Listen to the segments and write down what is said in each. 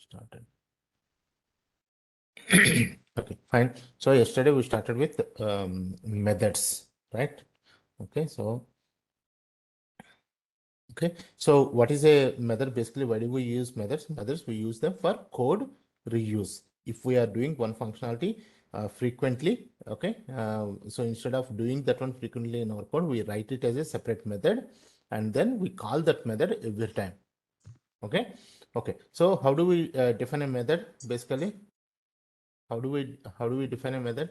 started. Okay, fine. So yesterday we started with methods, right? Okay, so what is a method? Basically, why do we use methods? Methods, we use them for code reuse. If we are doing one functionality frequently, okay, so instead of doing that one frequently in our code, we write it as a separate method, and then we call that method every time. Okay, okay. So how do we define a method? Basically, how do we define a method?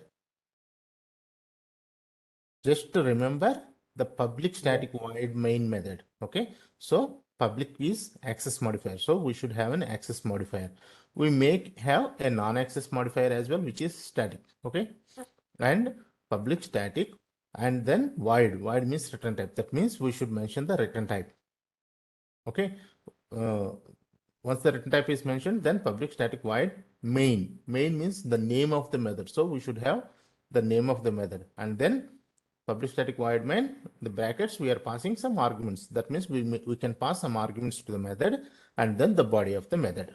Just to remember the public static void main method. Okay, so public is access modifier, so we should have an access modifier. We have a non-access modifier as well, which is static. Okay, and public static, and then void means return type. That means we should mention the return type. Okay, once the return type is mentioned, then public static void main means the name of the method, so we should have the name of the method, and then public static void main, the brackets, we are passing some arguments. That means we can pass some arguments to the method, and then the body of the method.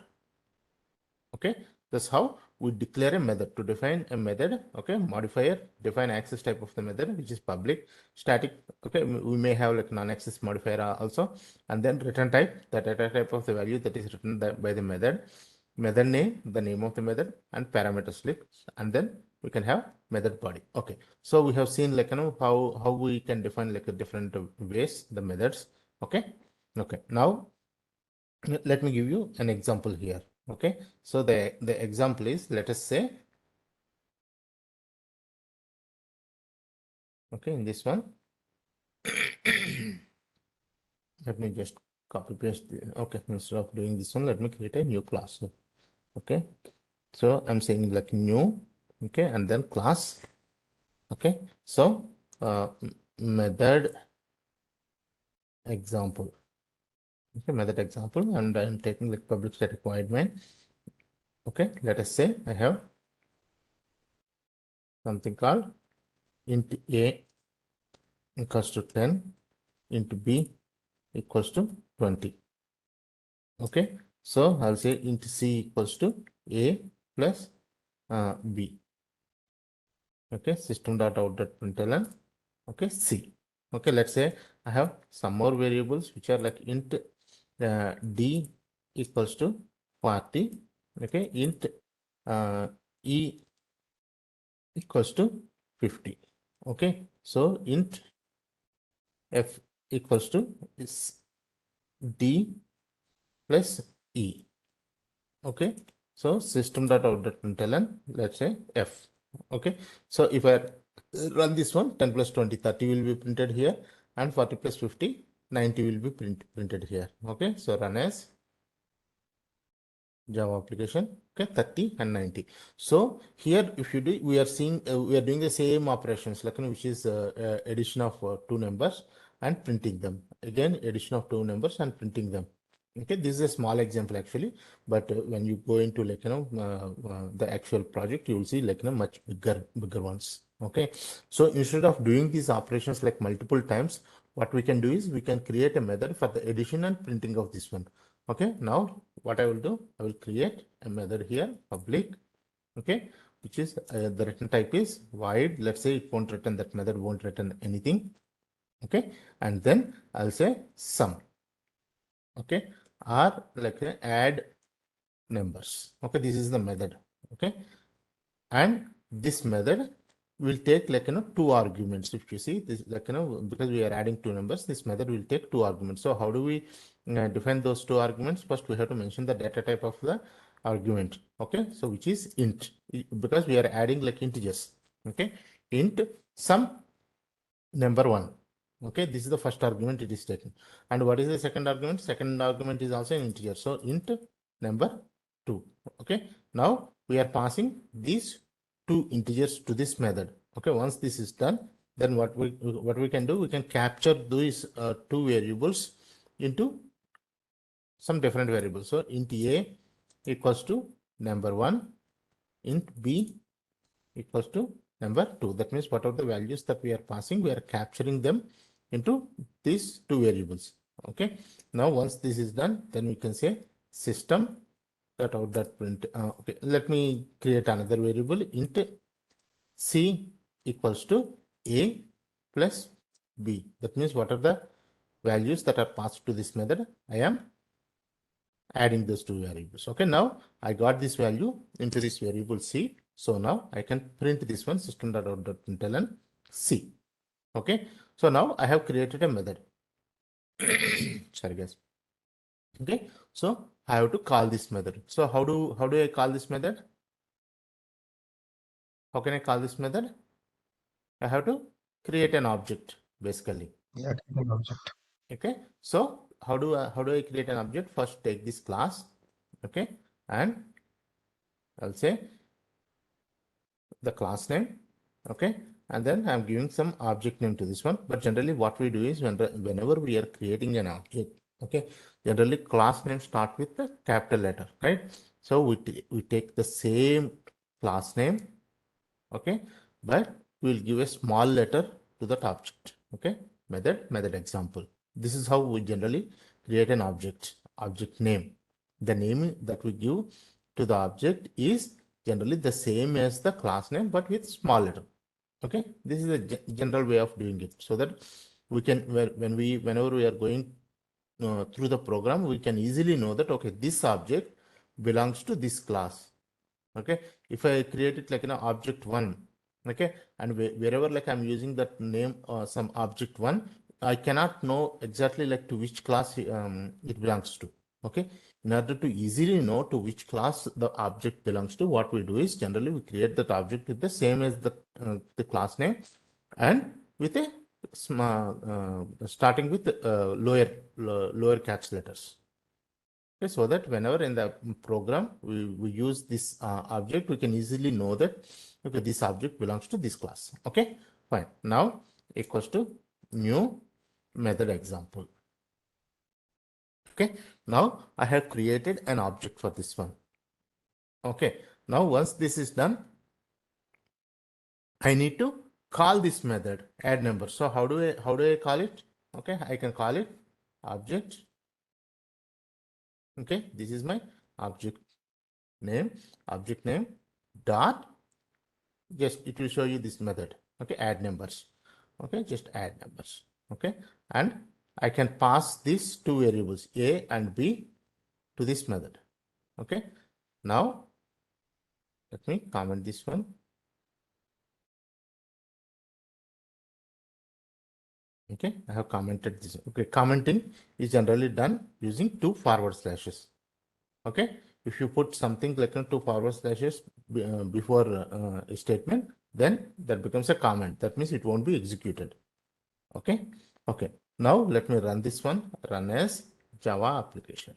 Okay, that's how we declare a method. To define a method, okay, modifier, define access type of the method, which is public static. Okay, we may have like non-access modifier also, and then return type, the data type of the value that is written by the method name, the name of the method, and parameter slip, and then we can have method body. Okay, so we have seen like how we can define like a different ways the methods. Okay, now let me give you an example here. Okay, so the example is, let us say, okay, in this one, let me just copy paste. Okay, instead of doing this one, let me create a new class. Okay, so I'm saying like new, okay, and then class. Okay, so method example. Okay, method example, and I'm taking like public static void main. Okay, let us say I have something called int a equals to 10, int b equals to 20. Okay, so I'll say int c equals to a plus b. Okay, system.out.println. Okay, c. Okay, let's say I have some more variables which are like int d equals to 40. Okay, int e equals to 50. Okay, so int f equals to is d plus e. Okay, so system.out.println, let's say f. Okay, so if I run this one, 10 plus 20, 30 will be printed here, and 40 plus 50, 90 will be printed here. Okay, so run as Java application. Okay, 30 and 90. So here, if you do, we are seeing we are doing the same operations, like which is addition of two numbers and printing them. Again, addition of two numbers and printing them. Okay, this is a small example actually, but when you go into like the actual project, you will see like much bigger ones. Okay, so instead of doing these operations like multiple times, what we can do is we can create a method for the addition and printing of this one. Okay, now what I will do, I will create a method here, public, okay, which is the return type is void. Let's say it won't return, that method won't return anything. Okay, and then I'll say sum. Okay, or like add numbers. Okay, this is the method. Okay, and this method will take like two arguments. If you see this, like because we are adding two numbers, this method will take two arguments. So how do we define those two arguments? First we have to mention the data type of the argument. Okay, so which is int, because we are adding like integers. Okay, int sum number 1. Okay, this is the first argument it is taken. And what is the second argument? Second argument is also an integer, so int number 2. Okay, now we are passing these two integers to this method. Okay, once this is done, then what we can do, we can capture these two variables into some different variables. So int a equals to number 1, int b equals to number 2. That means whatever the values that we are passing, we are capturing them into these two variables. Okay, now once this is done, then we can say system cut out that print. Okay, let me create another variable int c equals to a plus b. That means what are the values that are passed to this method? I am adding those two variables. Okay, now I got this value into this variable c. So now I can print this one system.out.println c. Okay, so now I have created a method. Sorry guys. Okay, so I have to call this method. So how do I call this method? How can I call this method? I have to create an object basically. Yeah, an object. Okay, so how do I create an object? First take this class, okay, and I'll say the class name, okay, and then I'm giving some object name to this one. But generally what we do is whenever we are creating an object, okay, generally class name start with the capital letter, right? So we take the same class name, okay, but we'll give a small letter to that object, okay, method example. This is how we generally create an object name. The name that we give to the object is generally the same as the class name but with small letter. Okay, this is a general way of doing it, so that we can whenever we are going through the program, we can easily know that okay, this object belongs to this class. Okay, if I create it like an object one, okay, and wherever like I'm using that name some object one, I cannot know exactly like to which class it belongs to. Okay, in order to easily know to which class the object belongs to, what we do is generally we create that object with the same as the class name, and with a small starting with lower catch letters. Okay, so that whenever in the program we use this object, we can easily know that okay, this object belongs to this class. Okay, fine. Now equals to new method example. Okay, now I have created an object for this one. Okay, now once this is done, I need to call this method add number. So how do I call it? Okay, I can call it object. Okay, this is my object name, dot, just it will show you this method. Okay, add numbers. Okay, just add numbers. Okay, and I can pass these two variables a and b to this method. Okay, now let me comment this one. Okay, I have commented this. Okay, commenting is generally done using two forward slashes. Okay, if you put something like two forward slashes before a statement, then that becomes a comment. That means it won't be executed. Okay, okay, now let me run this one, run as Java application.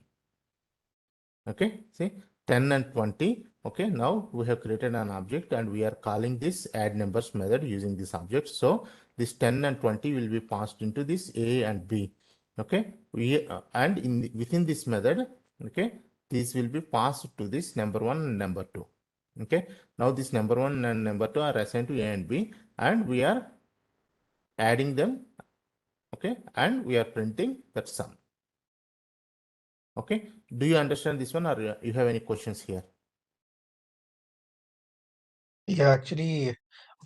Okay, see 10 and 20. Okay, now we have created an object and we are calling this add numbers method using this object. So this 10 and 20 will be passed into this a and b. Okay, we and within this method, okay, this will be passed to this number one and number two. Okay, now this number one and number two are assigned to a and b, and we are adding them. Okay, and we are printing that sum. Okay, do you understand this one, or you have any questions here? Yeah, actually,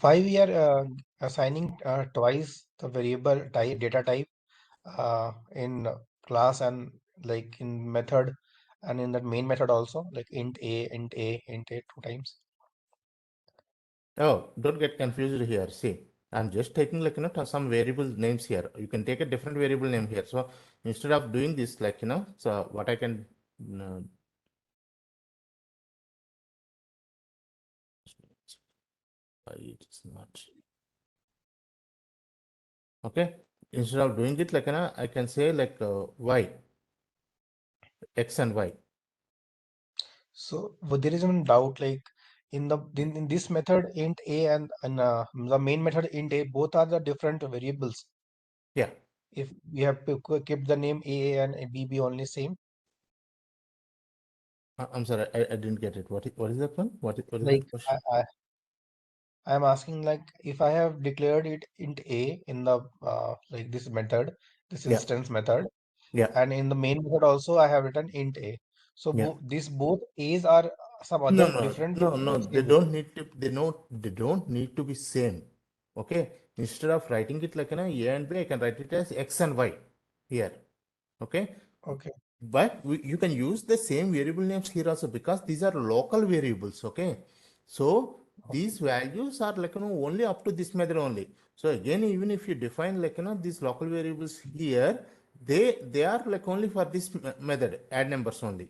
why we are assigning twice the variable type, data type in class and like in method and in that main method also, like int a, int a, int a two times. Oh, don't get confused here. See, I'm just taking like some variable names here. You can take a different variable name here. So instead of doing this, like so what I can uh, it's not okay. Instead of doing it like I can say like y, x and y. So but there is one doubt like in this method int a and the main method int a both are the different variables. Yeah, If we have to keep the name a and b only same, I'm sorry, I didn't get it. What is that one? What is like that question? I'm asking like if I have declared it int a in the like this method, this Yeah, instance method, yeah. and in the main method also I have written int a. So Yeah. these both A's are some No, other no, different no, no. They same. don't need to. They don't need to be same. Okay. Instead of writing it like A and B, I can write it as X and Y here. Okay. Okay. But you can use the same variable names here also because these are local variables. Okay. So Okay. these values are only up to this method only. So again, even if you define these local variables here, they are only for this method add numbers only.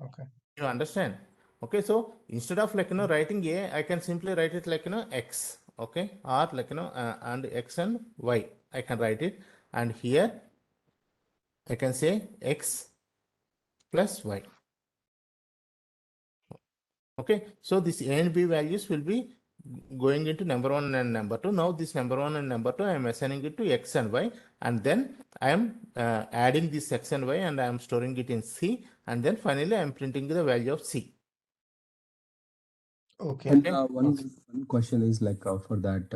Okay. You understand? Okay, so instead of Mm. writing a, I can simply write it x. Okay, or and x and y. I can write it, and here I can say x plus y. Okay, so this a and b values will be going into number one and number two. Now this number one and number two, I am assigning it to x and y, and then I am adding this x and y, and I am storing it in C, and then finally I am printing the value of C. Okay. And Okay. one question is like for that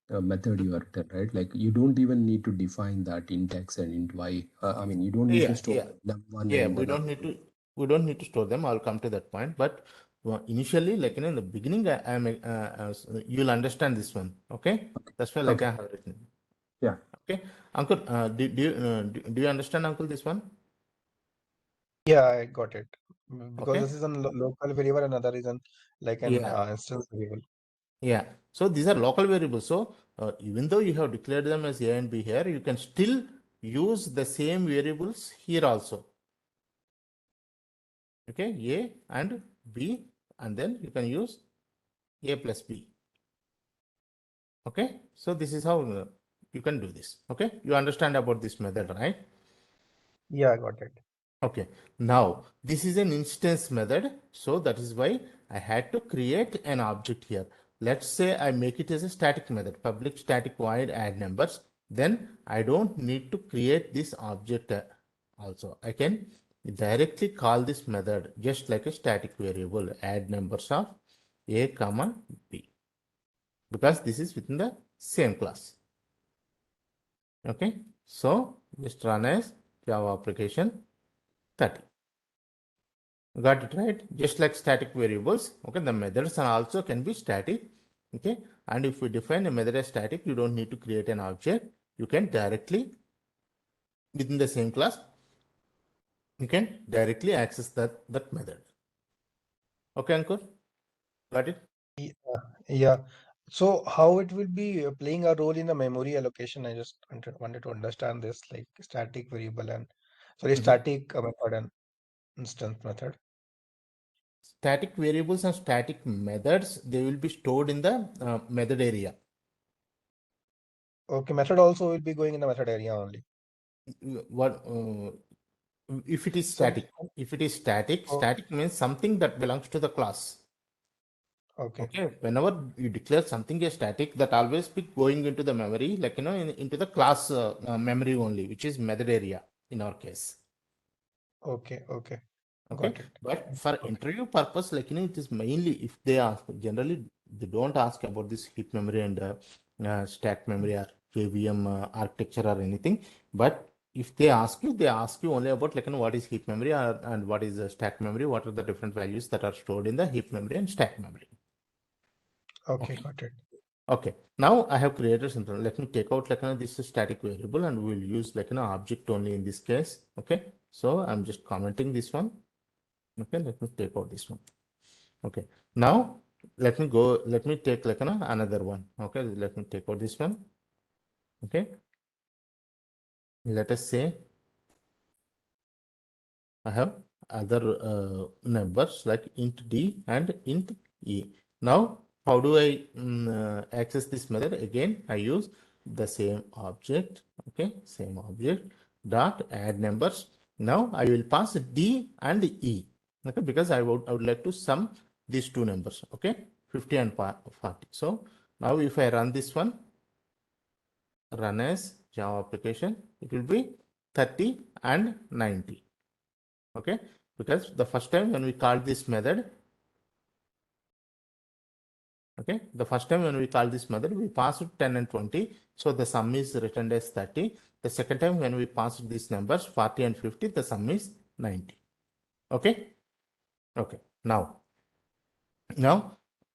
method you are right? Like you don't even need to define that int x and int y. I mean, you don't need to Yeah, store yeah. the num1 Yeah, and the we don't need to store them. I'll come to that point. But initially, in the beginning, you'll understand this one. Okay, okay. that's why Okay. I have written. Yeah. Okay, Uncle, do you understand, Uncle, this one? Yeah, I got it. Because Okay, this is a local variable, another is an like an yeah, instance variable. yeah. So these are local variables. So even though you have declared them as A and B here, you can still use the same variables here also. Okay, A and B, and then you can use A plus B. Okay, so this is how you can do this. Okay, you understand about this method, right? Yeah, I got it. Okay, now this is an instance method, so that is why I had to create an object here. Let's say I make it as a static method, public static void add numbers. Then I don't need to create this object also. I can directly call this method just like a static variable add numbers of a comma b, because this is within the same class. Okay, so just run as Java application 30. Got it right? Just like static variables. Okay, the methods are also can be static. Okay, and if we define a method as static, you don't need to create an object. You can directly within the same class, you can directly access that method. Okay, Ankur, got it? Yeah. So how it will be playing a role in the memory allocation? I just wanted to understand this, like static variable and sorry, Mhm. static method and instance method. Static variables and static methods, they will be stored in the method area. Okay, method also will be going in the method area only. What if it is Sorry. static? If it is static, Oh, static means something that belongs to the class. okay. Okay, whenever you declare something as static, that always be going into the memory, into the class memory only, which is method area in our case. Okay. Okay. Okay, Got it. but for Okay. interview purpose, it is mainly if they ask, generally they don't ask about this heap memory and stack memory or KVM architecture or anything. But if they ask you only about what is heap memory and what is stack memory, what are the different values that are stored in the heap memory and stack memory. Okay. Okay. Got it. Okay, now I have created something. Let me take out this is static variable and we will use object only in this case. Okay, so I'm just commenting this one. Okay, let me take out this one. Okay, now let me take another one. Okay, let me take out this one. Okay, let us say I have other numbers like int d and int e. Now, how do I access this method? Again, I use the same object. Okay, same object dot add numbers. Now I will pass d and e. Okay, because I would like to sum these two numbers. Okay, 50 and 40. So now if I run this one, run as Java application, it will be 30 and 90. Okay, because the first time when we called this method, okay, the first time when we call this method, we passed 10 and 20, so the sum is returned as 30. The second time when we passed these numbers 40 and 50, the sum is 90. Okay. Okay. Now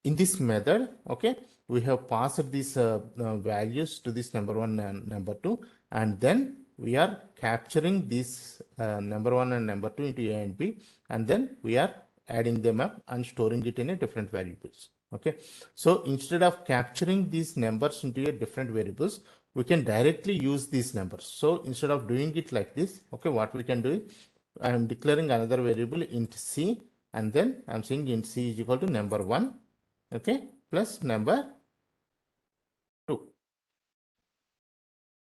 in this method, okay, we have passed these values to this number one and number two, and then we are capturing this number one and number two into A and B, and then we are adding them up and storing it in a different variables. Okay, so instead of capturing these numbers into a different variables, we can directly use these numbers. So instead of doing it like this, okay, what we can do is I am declaring another variable int c, and then I'm saying int c is equal to number one, okay, plus number two.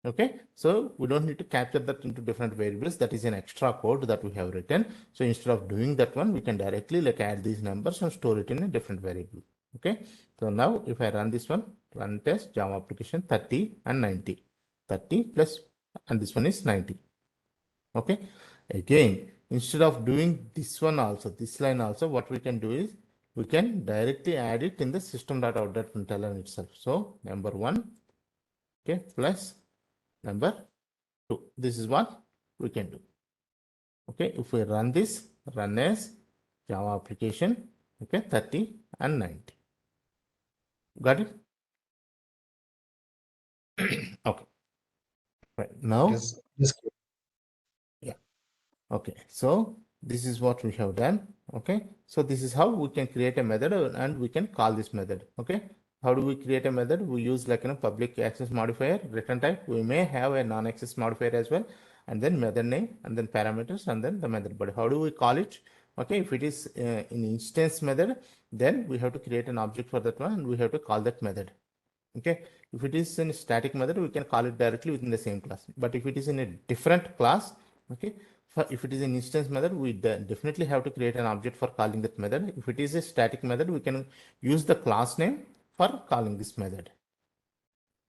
Okay, so we don't need to capture that into different variables. That is an extra code that we have written. So instead of doing that one, we can directly like add these numbers and store it in a different variable. Okay, so now if I run this one, run test Java application 30 and 90, 30 plus, and this one is 90. Okay, again, instead of doing this one also, this line also, what we can do is we can directly add it in the system.out.println itself. So number one, okay, plus number two. This is what we can do. Okay, if we run this, run as Java application, okay, 30 and 90. Got it? Okay, right now, It is yeah. Okay, so this is what we have done. Okay, so this is how we can create a method and we can call this method. Okay, how do we create a method? We use like public access modifier, return type. We may have a non-access modifier as well, and then method name, and then parameters, and then the method body. How do we call it? Okay, if it is in instance method, then we have to create an object for that one, and we have to call that method. Okay, if it is in static method, we can call it directly within the same class. But if it is in a different class, okay, if it is an instance method, we definitely have to create an object for calling that method. If it is a static method, we can use the class name for calling this method.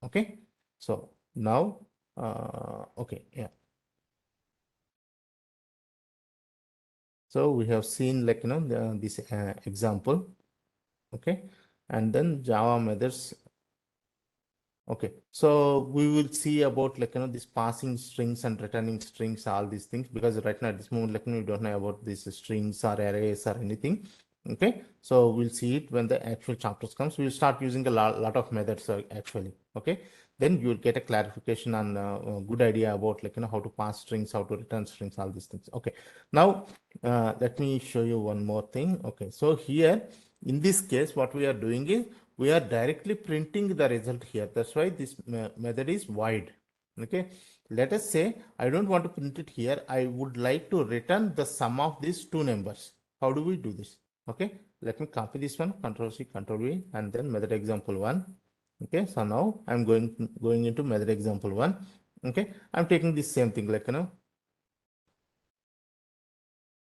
Okay, so now, okay, yeah. So we have seen like this example, okay, and then Java methods. Okay, so we will see about like this passing strings and returning strings, all these things, because right now at this moment like we don't know about these strings or arrays or anything. Okay, so we'll see it when the actual chapters comes. We'll start using a lot of methods actually. Okay, then you will get a clarification and a good idea about like how to pass strings, how to return strings, all these things. Okay, now let me show you one more thing. Okay, so here in this case, what we are doing is we are directly printing the result here. That's why this method is void. Okay, let us say I don't want to print it here. I would like to return the sum of these two numbers. How do we do this? Okay, let me copy this one, Control C, Control V, and then method example one. Okay, so now I'm going into method example one. Okay, I'm taking this same thing like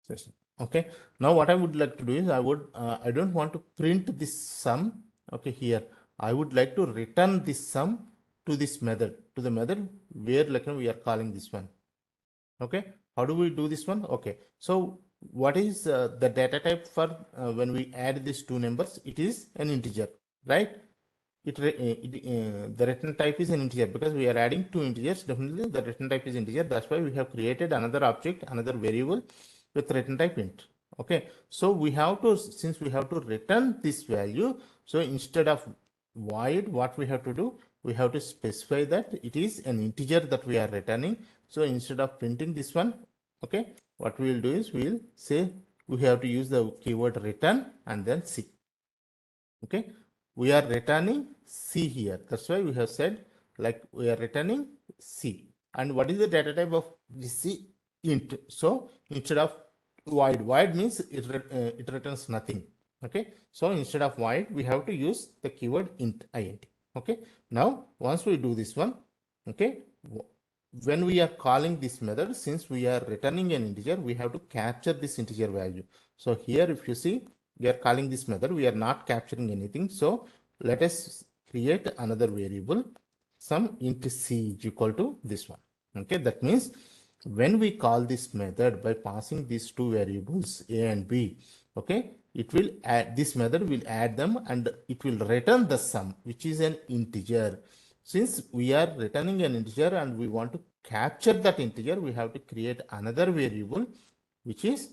session. Okay, now what I would like to do is I don't want to print this sum. Okay, here I would like to return this sum to this method, to the method where like we are calling this one. Okay, how do we do this one? Okay, so what is the data type for when we add these two numbers? It is an integer, right? The return type is an integer because we are adding two integers. Definitely the return type is integer. That's why we have created another object, another variable with return type int. Okay, so we have to, since we have to return this value, so instead of void, what we have to do, we have to specify that it is an integer that we are returning. So instead of printing this one, okay, what we will do is we will say we have to use the keyword return and then C. Okay, we are returning C here. That's why we have said like we are returning C. And what is the data type of this C? Int. So instead of void means it returns nothing. Okay, so instead of void we have to use the keyword int. Okay, now once we do this one, okay, when we are calling this method, since we are returning an integer, we have to capture this integer value. So here if you see, we are calling this method, we are not capturing anything. So let us create another variable, some int c is equal to this one. Okay, that means when we call this method by passing these two variables a and b, okay, it will add, this method will add them and it will return the sum, which is an integer. Since we are returning an integer and we want to capture that integer, we have to create another variable which is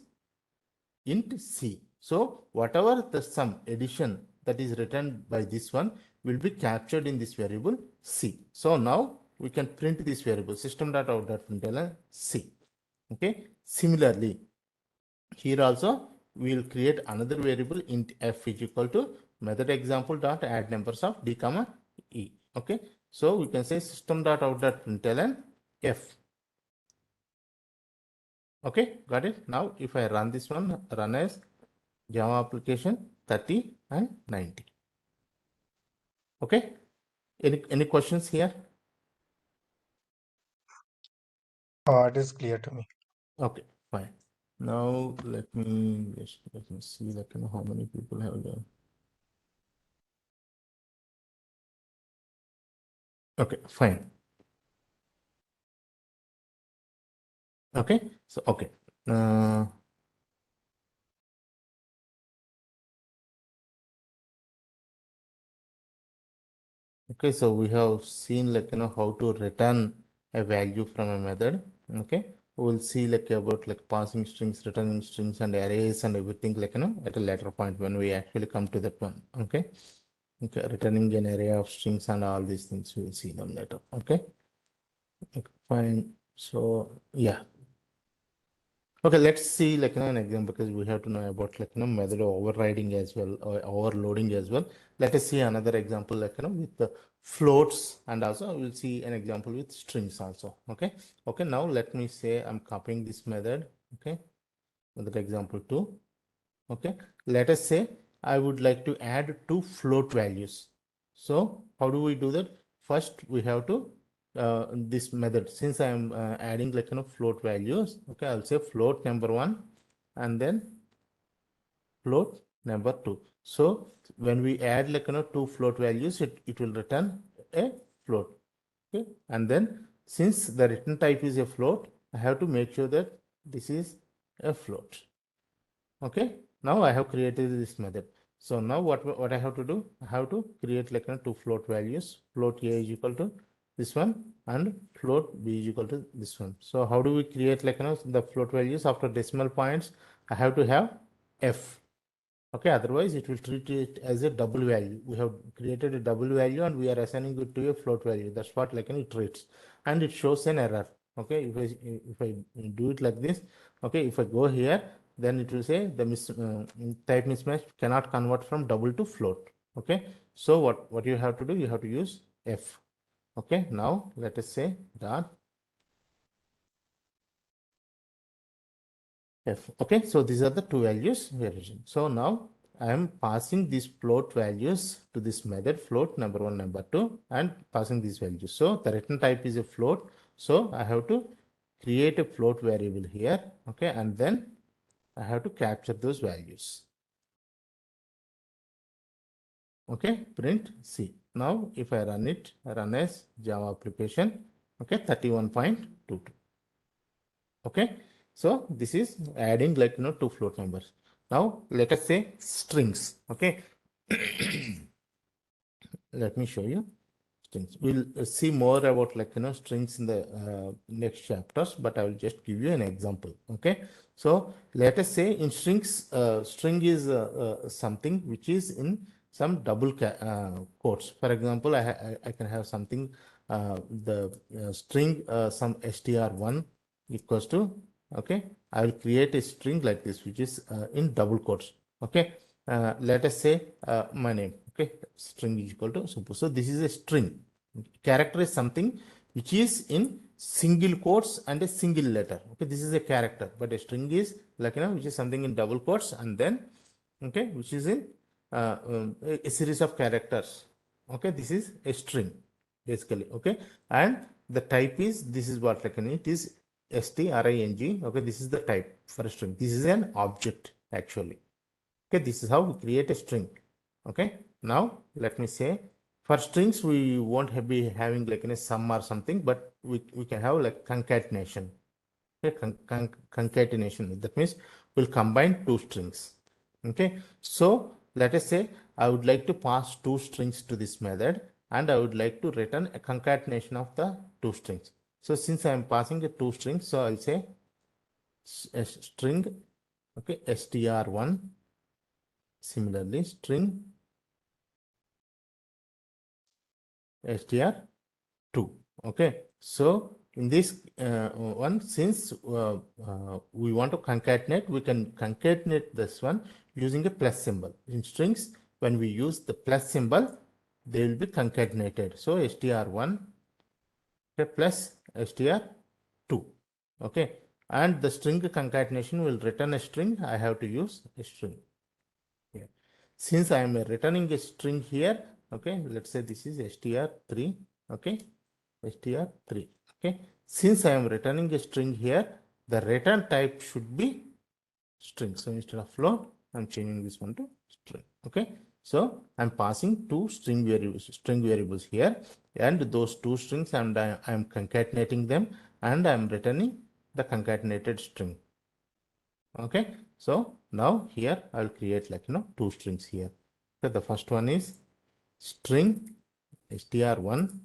int C. So whatever the sum addition that is written by this one will be captured in this variable C. So now we can print this variable system.out.println C. Okay. Similarly, here also we will create another variable int f is equal to method example dot add numbers of d comma e. Okay. So we can say system.out.println f. Okay, got it. Now if I run this one, run as Java application 30 and 90. Okay. Any questions here? It is clear to me. Okay, fine. Now let me see like how many people have done. Okay, fine. Okay, so okay. Okay, so we have seen like how to return a value from a method. Okay, we'll see like about like passing strings, returning strings, and arrays and everything like at a later point when we actually come to that one. Okay, okay, returning an array of strings and all these things we'll see them later. Okay, okay, fine. So yeah. Okay, let's see like an example because we have to know about like method overriding as well or overloading as well. Let us see another example like with the floats, and also we'll see an example with strings also. Okay. Okay, now let me say I'm copying this method. Okay, method example 2. Okay, let us say I would like to add two float values. So how do we do that? First, we have to this method. Since I am adding like float values, okay, I'll say float number 1 and then float number 2. So when we add like two float values, it will return a float. Okay, and then since the return type is a float, I have to make sure that this is a float. Okay, now I have created this method. So now what I have to do? I have to create like two float values. Float a is equal to this one and float b is equal to this one. So how do we create like the float values after decimal points? I have to have f. Okay, otherwise it will treat it as a double value. We have created a double value and we are assigning it to a float value. That's what like it treats, and it shows an error. Okay, if I do it like this, okay, if I go here, then it will say the type mismatch cannot convert from double to float. Okay, so what you have to do? You have to use f. Okay, now let us say dot f. Okay, so these are the two values we are using. So now I am passing these float values to this method float number 1, number 2, and passing these values. So the return type is a float. So I have to create a float variable here. Okay, and then I have to capture those values. Okay, print C. Now if I run it, I run as Java application. Okay, 31.22. Okay, so this is adding like two float numbers. Now let us say strings. Okay, let me show you strings. We'll see more about like strings in the next chapters, but I will just give you an example. Okay, so let us say in strings, string is something which is in some double quotes. For example, I can have something the string some str1 equals to, okay, I will create a string like this which is in double quotes. Okay, let us say my name. Okay, string is equal to super. So this is a string. Character is something which is in single quotes and a single letter. Okay, this is a character, but a string is like which is something in double quotes and then okay, which is in a series of characters. Okay, this is a string basically. Okay, and the type is this is what like it is string. Okay, this is the type for a string. This is an object actually. Okay, this is how we create a string. Okay, now let me say for strings we won't be having like a sum or something, but we can have like concatenation. Okay, concatenation, that means we'll combine two strings. Okay, so let us say I would like to pass two strings to this method and I would like to return a concatenation of the two strings. So since I am passing the two strings, so I'll say a string Okay, str1, similarly string str2. Okay, so in this one, since we want to concatenate, we can concatenate this one using a plus symbol. In strings, when we use the plus symbol, they will be concatenated. So str1, okay, plus str2. Okay, and the string concatenation will return a string. I have to use a string here. Since I am returning a string here, okay, let's say this is str3, okay, str3, okay. Since I am returning a string here, the return type should be string. So instead of float, I'm changing this one to string, okay. So I'm passing two string variables here, and those two strings I'm concatenating them, and I'm returning the concatenated string. Okay, so now here I'll create like two strings here. So the first one is string str1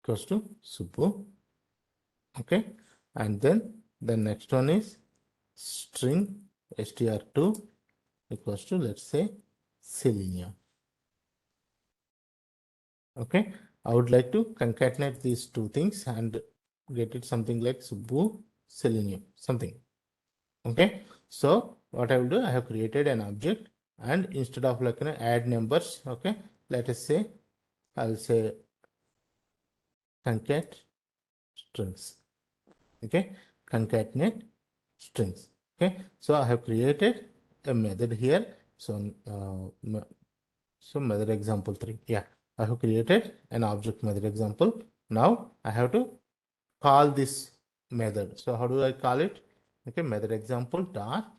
equals to Subbu. Okay, and then the next one is string str2 equals to, let's say, Selenium. Okay, I would like to concatenate these two things and get it something like Subbu Selenium something. Okay, so what I will do, I have created an object, and instead of like add numbers, okay, let us say I'll say concat strings. Okay, concatenate strings. Okay, so I have created a method here. So so method example 3. Yeah, I have created an object method example. Now I have to call this method. So how do I call it? Okay, method example dot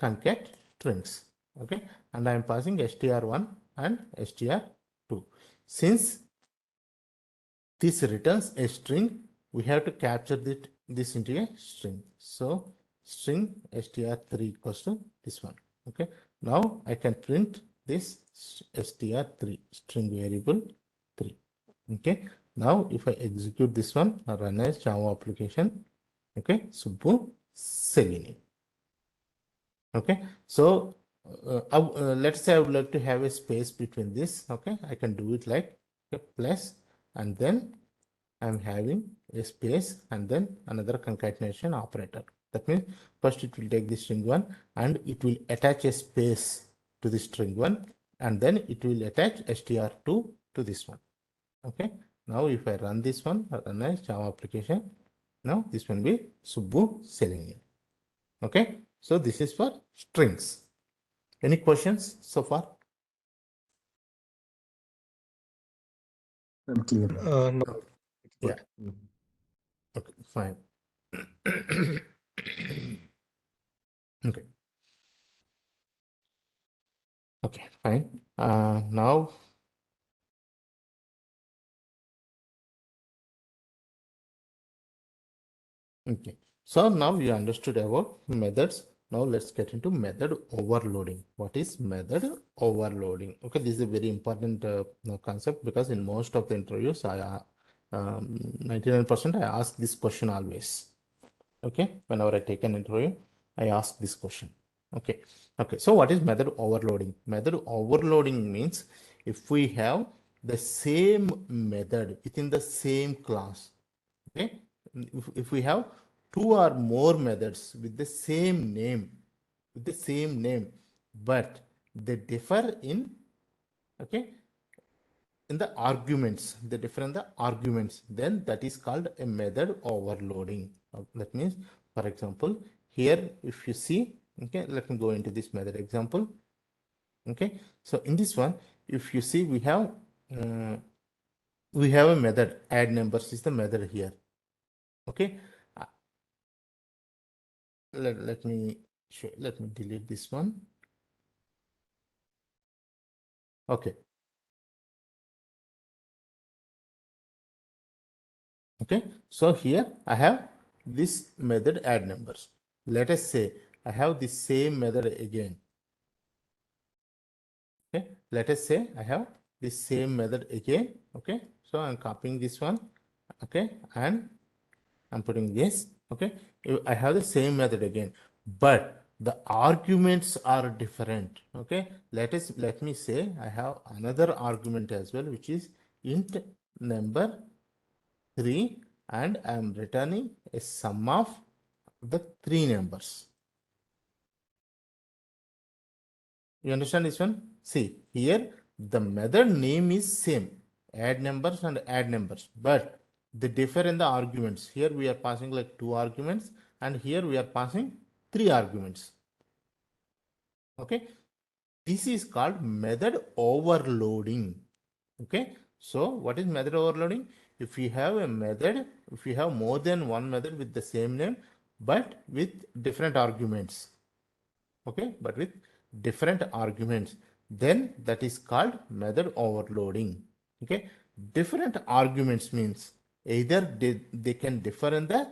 concat strings. Okay, and I am passing str1 and str2. Since this returns a string, we have to capture this into a string. So string str3 equals to this one. Okay, now I can print this str3 string variable 3. Okay, now if I execute this one, run as Java application. Okay, Subbu Selenium. Okay, so let's say I would like to have a space between this. Okay, I can do it like a plus, and then I'm having a space and then another concatenation operator. That means first it will take the string 1 and it will attach a space to the string 1, and then it will attach str2 to this one. Okay, now if I run this one, run as Java application, now this one will be Subbu Selenium. Okay, so this is for strings. Any questions so far? I'm clear. No, it's Yeah. good. Okay, fine. Okay. Okay, fine. Now, okay. So now you understood about methods. Now let's get into method overloading. What is method overloading? Okay, this is a very important concept, because in most of the interviews, 99% I ask this question always. Okay, whenever I take an interview, I ask this question. Okay, okay. So what is method overloading? Method overloading means if we have the same method within the same class. Okay, if we have two or more methods with the same name, but they differ in, okay, in the arguments, they differ in the arguments, then that is called a method overloading. That means, for example, here if you see, okay, let me go into this method example. Okay, so in this one, if you see, uh, we have a method add numbers is the method here. Okay, uh, let me show, let me delete this one. Okay, okay, so here I have this method add numbers. Let us say I have the same method again. Okay, let us say I have the same method again. Okay, so I'm copying this one. Okay, and I'm putting this. Okay, I have the same method again, but the arguments are different. Okay, let me say I have another argument as well, which is int number 3, and I am returning a sum of the three numbers. You understand this one? See, here the method name is same, add numbers and add numbers, but they differ in the arguments. Here we are passing like 2 arguments, and here we are passing 3 arguments. Okay, this is called method overloading. Okay, so what is method overloading? If we have a method, if we have more than one method with the same name but with different arguments, okay, but with different arguments, then that is called method overloading. Okay, different arguments means either they can differ in the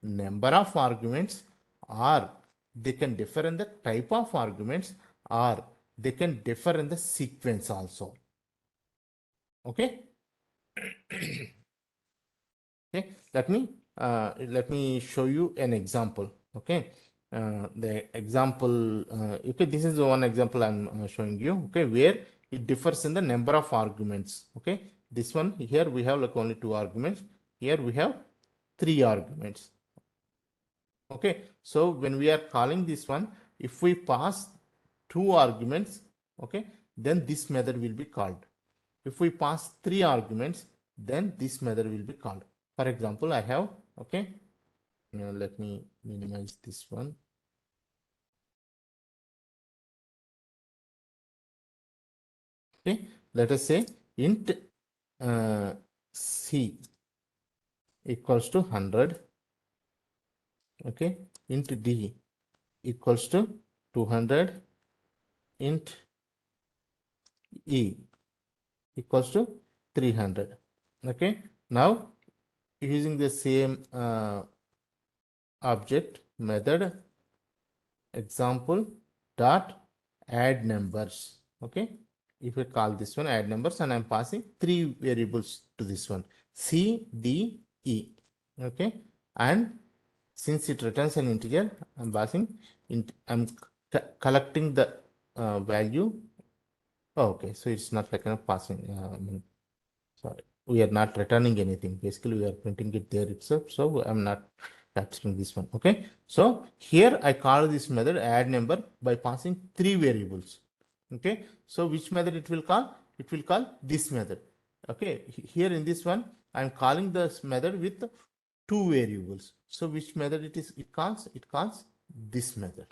number of arguments, or they can differ in the type of arguments, or they can differ in the sequence also. Okay. Okay, let me show you an example. Okay, the example, okay, this is the one example I'm showing you. Okay, where it differs in the number of arguments. Okay, this one here we have like only 2 arguments. Here we have 3 arguments. Okay, so when we are calling this one, if we pass 2 arguments, okay, then this method will be called. If we pass 3 arguments, then this method will be called. For example, I have, okay, now let me minimize this one. Okay, let us say int c equals to 100. Okay, int d equals to 200. Int e equals to 300. Okay, now using the same object method example dot add numbers. Okay, if we call this one add numbers, and I'm passing 3 variables to this one, c, d, e. Okay, and since it returns an integer, I'm passing I'm collecting the value. Oh, okay, so it's not like a passing. Sorry, we are not returning anything. Basically, we are printing it there itself. So I'm not capturing this one. Okay. So here I call this method add number by passing 3 variables. Okay. So which method it will call? It will call this method. Okay. Here in this one, I'm calling this method with 2 variables. So which method it is? It calls this method.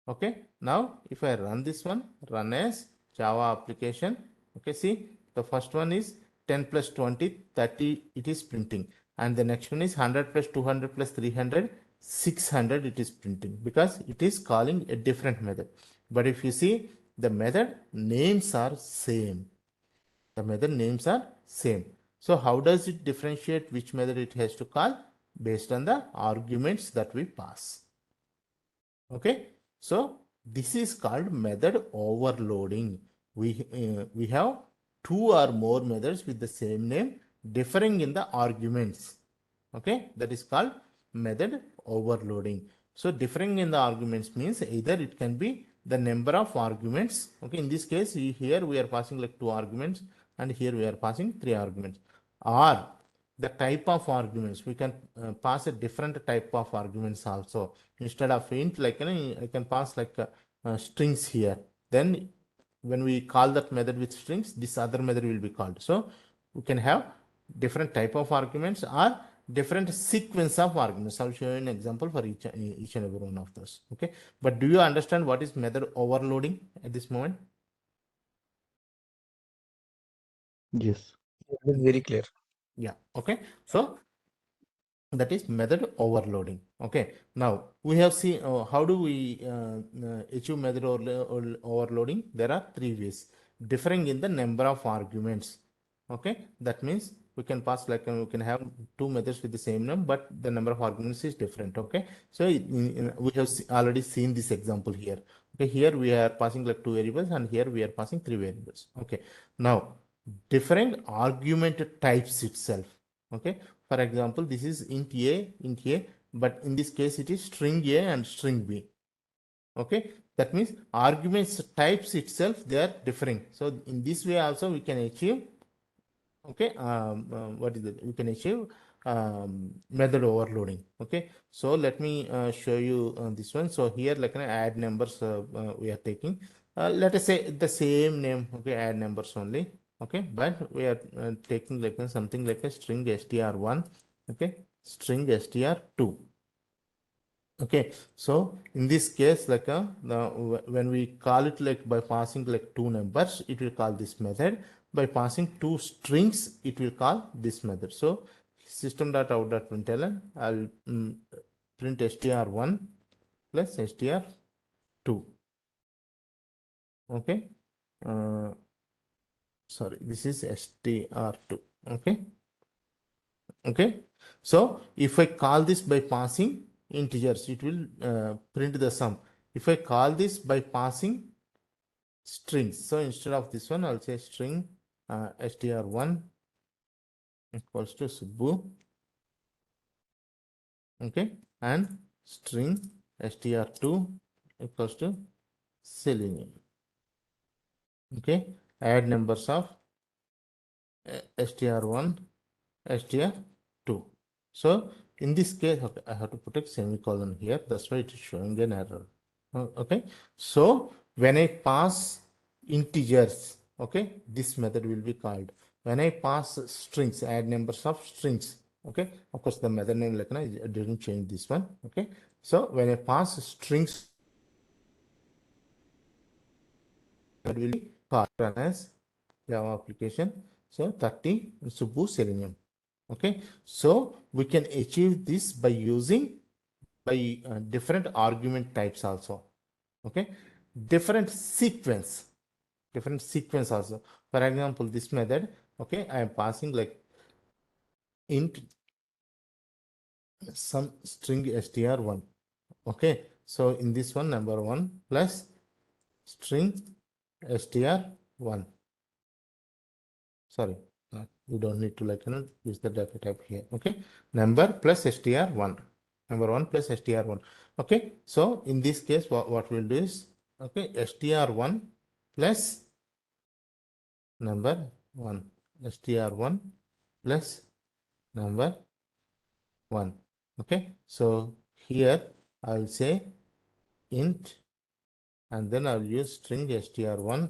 Okay, now if I run this one, run as Java application. Okay, see the first one is 10 plus 20, 30, it is printing, and the next one is 100 plus 200 plus 300, 600, it is printing, because it is calling a different method. But if you see, the method names are same. The method names are same. So how does it differentiate which method it has to call? Based on the arguments that we pass. Okay, so this is called method overloading. We have 2 or more methods with the same name differing in the arguments. Okay, that is called method overloading. So differing in the arguments means either it can be the number of arguments. Okay, in this case here we are passing like 2 arguments, and here we are passing 3 arguments, or the type of arguments. We can pass a different type of arguments also. Instead of int, like, I can pass like strings here. Then when we call that method with strings, this other method will be called. So we can have different type of arguments or different sequence of arguments. I'll show you an example for each and every one of those. Okay, but do you understand what is method overloading at this moment? Yes. It is very clear. Yeah. Okay, so that is method overloading. Okay, now we have seen how do we achieve method overloading. There are 3 ways, differing in the number of arguments. Okay, that means we can pass like we can have 2 methods with the same name, but the number of arguments is different. Okay, so we have already seen this example here. Okay, here we are passing like 2 variables, and here we are passing 3 variables. Okay, now different argument types itself. Okay, for example, this is int a, but in this case it is string a and string b. Okay, that means arguments types itself they are differing. So in this way also we can achieve, okay, what is it, we can achieve method overloading. Okay, so let me show you this one. So here, like add numbers we are taking, let us say the same name. Okay, add numbers only. Okay, but we are taking like something like a string str1. Okay, string str2. Okay, so in this case, like when we call it like by passing like two numbers, it will call this method. By passing two strings, it will call this method. So system.out.println, I'll print str1 plus str2. Okay, uh, sorry, this is str2. Okay. Okay, so if I call this by passing integers, it will print the sum. If I call this by passing strings, so instead of this one, I'll say string str1 equals to Subbu, okay, and string str2 equals to Selenium. Okay, add numbers of str1 str2. So in this case, okay, I have to put a semicolon here. That's why it is showing an error. Okay. So when I pass integers, okay, this method will be called. When I pass strings, add numbers of strings. Okay. Of course, the method name, like I didn't change this one. Okay. So when I pass strings, that will be called as Java application. So 30 Subbu Selenium. Okay, so we can achieve this by using by different argument types also. Okay, different sequence also. For example, this method, okay, I am passing like int some string str1. Okay, so in this one, number 1 plus string str1. Sorry, you don't need to like use the data type here. Okay, number plus str1, number 1 plus str1. Okay, so in this case, what we'll do is, okay, str1 plus number 1, str1 plus number 1. Okay, so here I'll say int, and then I'll use string str1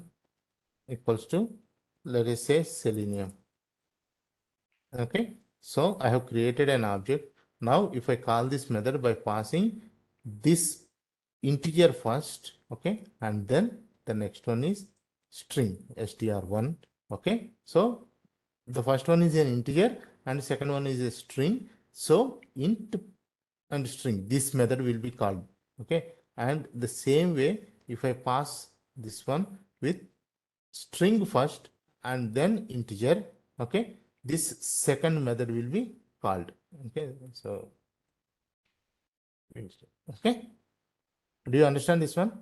equals to, let us say, Selenium. Okay, so I have created an object. Now if I call this method by passing this integer first, okay, and then the next one is string str1. Okay, so the first one is an integer and the second one is a string. So int and string, this method will be called. Okay, and the same way, if I pass this one with string first and then integer, okay, this second method will be called. Okay, so okay, do you understand this one?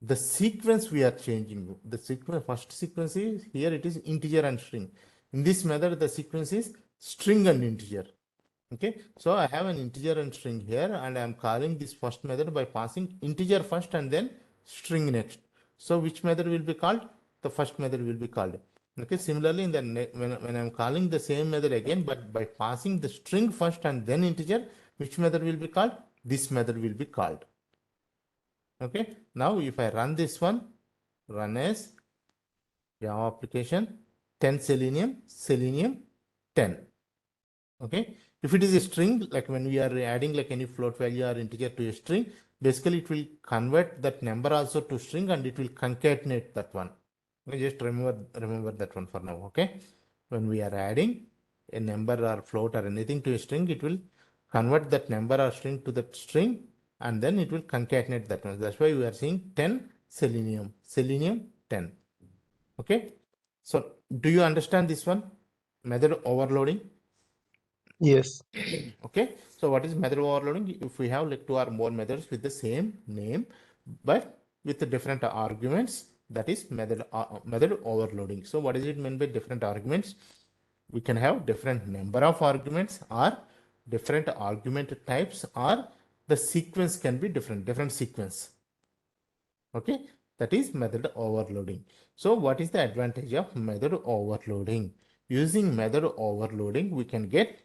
The sequence we are changing, the sequence, first sequence is here, it is integer and string. In this method, the sequence is string and integer. Okay, so I have an integer and string here, and I am calling this first method by passing integer first and then string next. So which method will be called? The first method will be called. Okay, similarly, in the when I am calling the same method again, but by passing the string first and then integer, which method will be called? This method will be called. Okay, now if I run this one, run as Java application 10 Selenium 10. Okay, if it is a string, like when we are adding like any float value or integer to a string, basically it will convert that number also to string and it will concatenate that one. Okay, just remember that one for now. Okay, when we are adding a number or float or anything to a string, it will convert that number or string to that string, and then it will concatenate that one. That's why we are saying 10 Selenium 10. Okay, so do you understand this one, method overloading? Yes. Okay, so what is method overloading? If we have like two or more methods with the same name but with the different arguments, that is method overloading. So what is it meant by different arguments? we can have different number of arguments or different argument types, or the sequence can be different sequence. Okay, that is method overloading. So what is the advantage of method overloading? Using method overloading, we can get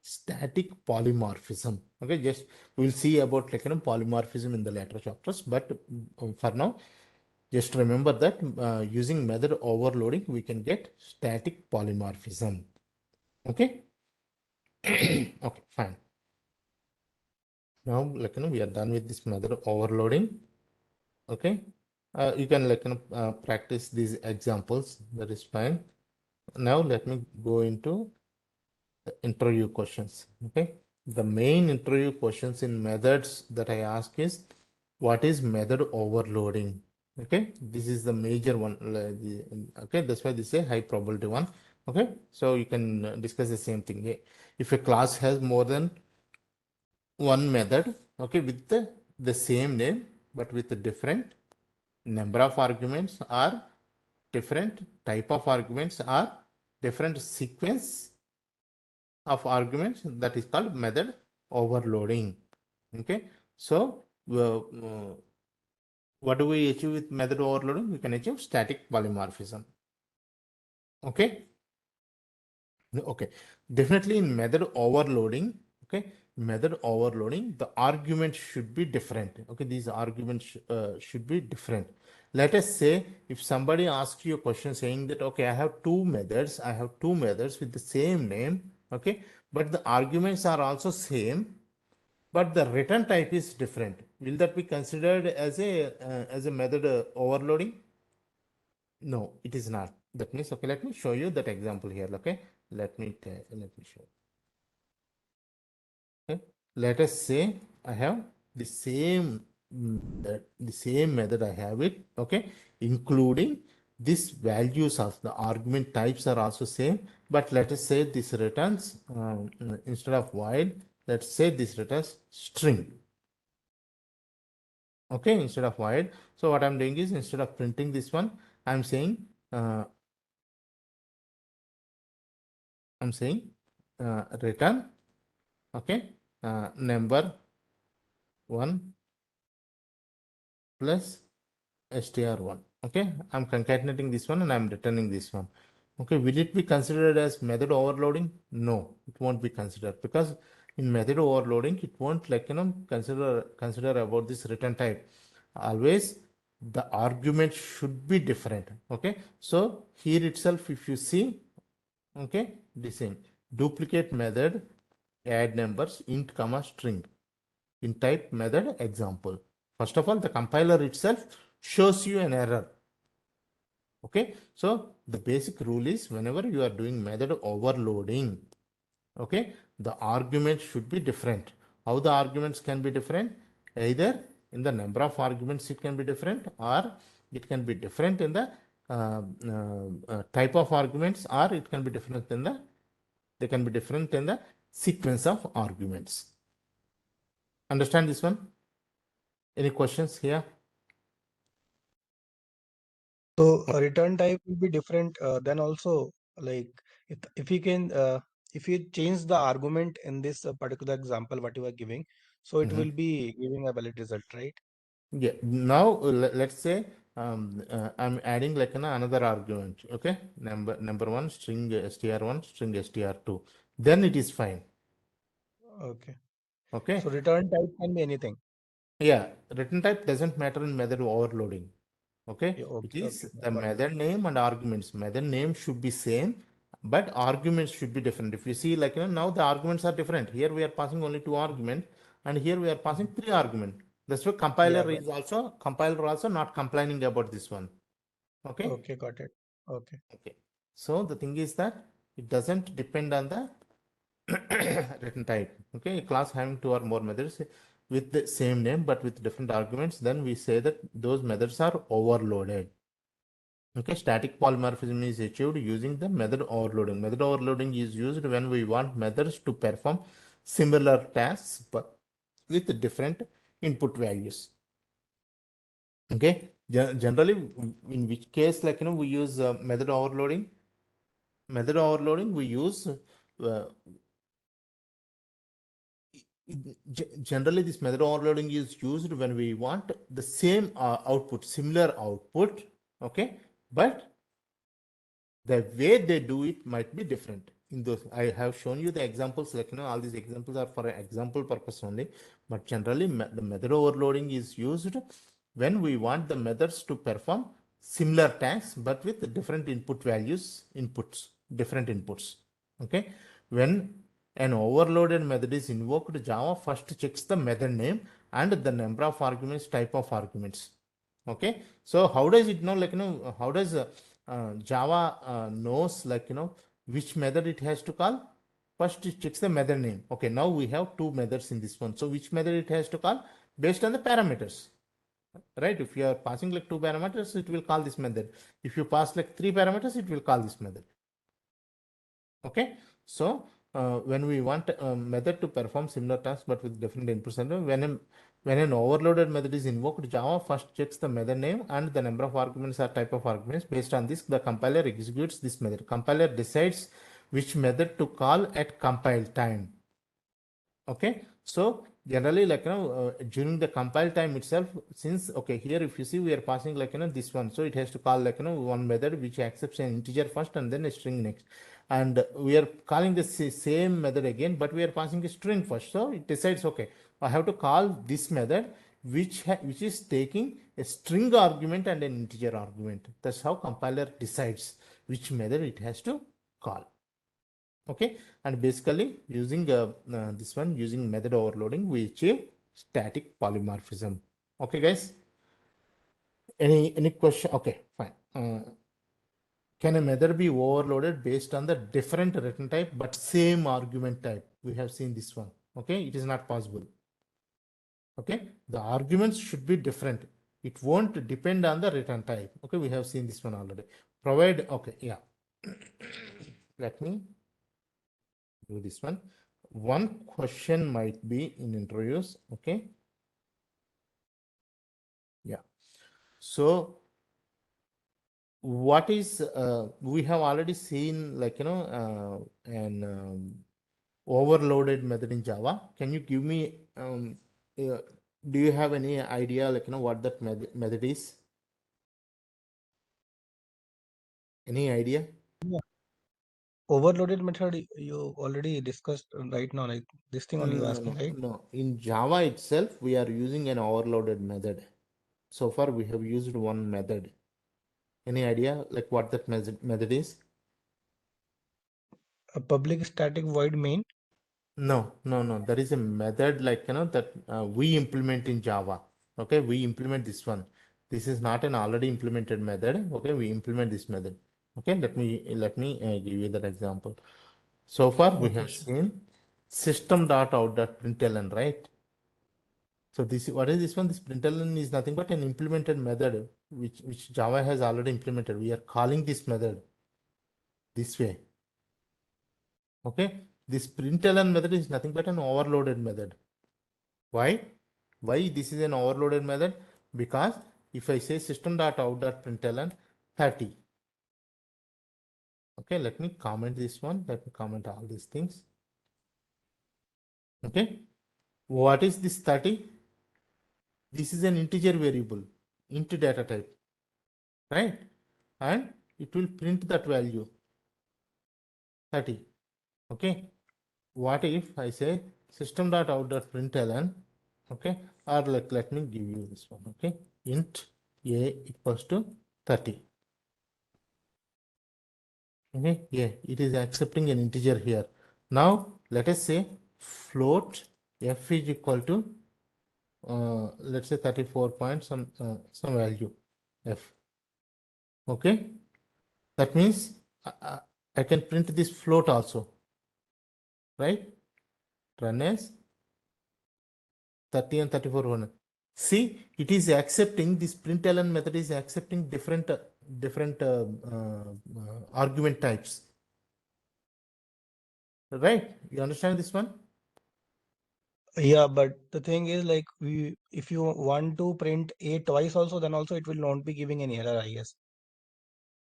static polymorphism. Okay, just we'll see about polymorphism in the later chapters, but for now, just remember that using method overloading, we can get static polymorphism. Okay. Okay, fine. Now, we are done with this method overloading. Okay. You can practice these examples. That is fine. Now let me go into the interview questions. Okay. The main interview questions in methods that I ask is, what is method overloading? Okay, this is the major one. Okay, that's why this is a high probability one. Okay, so you can discuss the same thing. If a class has more than one method, okay, with the same name but with a different number of arguments, or different type of arguments, or different sequence of arguments, that is called method overloading. Okay, so what do we achieve with method overloading? We can achieve static polymorphism. Okay. Okay, definitely in method overloading. Okay, method overloading, the arguments should be different. Okay, these arguments should be different. Let us say if somebody asks you a question saying that, okay, I have two methods with the same name. Okay, but the arguments are also same, but the return type is different. Will that be considered as a method overloading? No, it is not. That means, okay, let me show you that example here. Okay, let me show. Okay, let us say I have the same method I have it. Okay, including these values of the argument types are also same, but let us say this returns instead of void, let's say this returns string. Okay, instead of void. So what I'm doing is, instead of printing this one, I'm saying return, okay, number 1 plus str1. Okay, I'm concatenating this one and I'm returning this one. Okay, will it be considered as method overloading? No, it won't be considered, because in method overloading, it won't consider about this return type. Always the argument should be different. Okay, so here itself, if you see, okay, the same duplicate method, add numbers, int comma string, in type method example. First of all, the compiler itself shows you an error. Okay, so the basic rule is, whenever you are doing method overloading, okay, the arguments should be different. How the arguments can be different? Either in the number of arguments it can be different, or it can be different in the type of arguments, or it can be different in the sequence of arguments. Understand this one? Any questions here? So a return type will be different. Then also, like if you can, if you change the argument in this particular example, what you are giving, so it will be giving a valid result, right? Yeah. Now let's say I'm adding another argument. Okay, number one string str1 string str2. Then it is fine. Okay. Okay. So return type can be anything. Yeah. Return type doesn't matter in method overloading. Okay. Yeah, It okay, okay, is the got it. method name and arguments. Method name should be same, but arguments should be different. If you see, now the arguments are different. Here we are passing only two arguments, and here we are passing three arguments. That's why Yeah, got compiler also not complaining about this one. Okay. okay, got it. Okay. Okay. So the thing is that it doesn't depend on the written type. Okay. A class having two or more methods with the same name but with different arguments, then we say that those methods are overloaded. Okay. Static polymorphism is achieved using the method overloading. Method overloading is used when we want methods to perform similar tasks but with different input values. Okay. Generally, in which case, we use method overloading. Method overloading we use generally this method overloading is used when we want the same output, similar output, okay, but the way they do it might be different. In those I have shown you the examples, like all these examples are for example purpose only, but generally the method overloading is used when we want the methods to perform similar tasks but with different input values, inputs, different inputs. Okay, when an overloaded method is invoked, Java first checks the method name and the number of arguments, type of arguments. Okay, so how does it know, like how does Java knows, like which method it has to call? First it checks the method name. Okay, now we have two methods in this one, so which method it has to call? Based on the parameters, right? If you are passing like two parameters, it will call this method. If you pass like three parameters, it will call this method. Okay, so when we want a method to perform similar tasks but with different inputs, and when an overloaded method is invoked, Java first checks the method name and the number of arguments or type of arguments. Based on this, the compiler executes this method. Compiler decides which method to call at compile time. Okay, so generally, like during the compile time itself, since okay, here if you see we are passing like this one, so it has to call like one method which accepts an integer first and then a string next, and we are calling the same method again, but we are passing a string first, so it decides, okay, I have to call this method which is taking a string argument and an integer argument. That's how compiler decides which method it has to call. Okay, and basically using this one, using method overloading, we achieve static polymorphism. Okay guys, any question? Okay, fine. Can a method be overloaded based on the different return type but same argument type? We have seen this one. Okay, it is not possible. Okay, the arguments should be different, it won't depend on the return type. Okay, we have seen this one already. Provide, okay, yeah. Let me do this one. One question might be in interviews. Okay, yeah, so what is we have already seen, like an overloaded method in Java. Can you give me uh, do you have any idea, like what that method is? Any idea? Yeah. Overloaded method you already discussed right now, like this thing only you No, asking, no, right? no. In Java itself, we are using an overloaded method. So far, we have used one method. Any idea, like what that method is? A public static void main. No, no, no. There is a method, like that we implement in Java. Okay, we implement this one. This is not an already implemented method. Okay, we implement this method. Okay, let me give you that example. So far, we Okay, have sure. seen system.out.println, right? So this, what is this one? This println is nothing but an implemented method which Java has already implemented. We are calling this method this way. Okay, this println method is nothing but an overloaded method. Why? Why this is an overloaded method? Because if I say system.out.println 30. Okay, let me comment this one. Let me comment all these things. Okay, what is this 30? This is an integer variable, int data type, right? And it will print that value 30. Okay, what if I say system.out.println, okay, or like let me give you this one. Okay, int a equals to 30. Okay, yeah, it is accepting an integer here. Now let us say float f is equal to let's say 34 point some value f. Okay, that means I can print this float also, right? Run as 30 and 34 one. See, it is accepting, this println method is accepting different argument types, right? You understand this one? Yeah, but the thing is, like, we if you want to print a twice also, then also it will not be giving any error, I guess.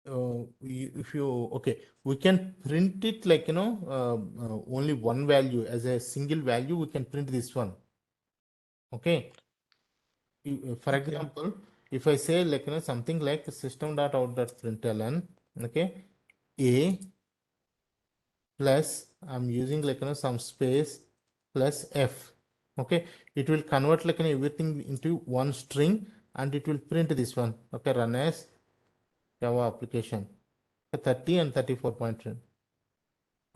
if you okay, we can print it like only one value as a single value. We can print this one. Okay. For Okay. example, if I say like something like system dot out dot println, okay, a plus I'm using like some space plus f. Okay, it will convert like everything into one string and it will print this one. Okay, run as Java application 30 and 34.2.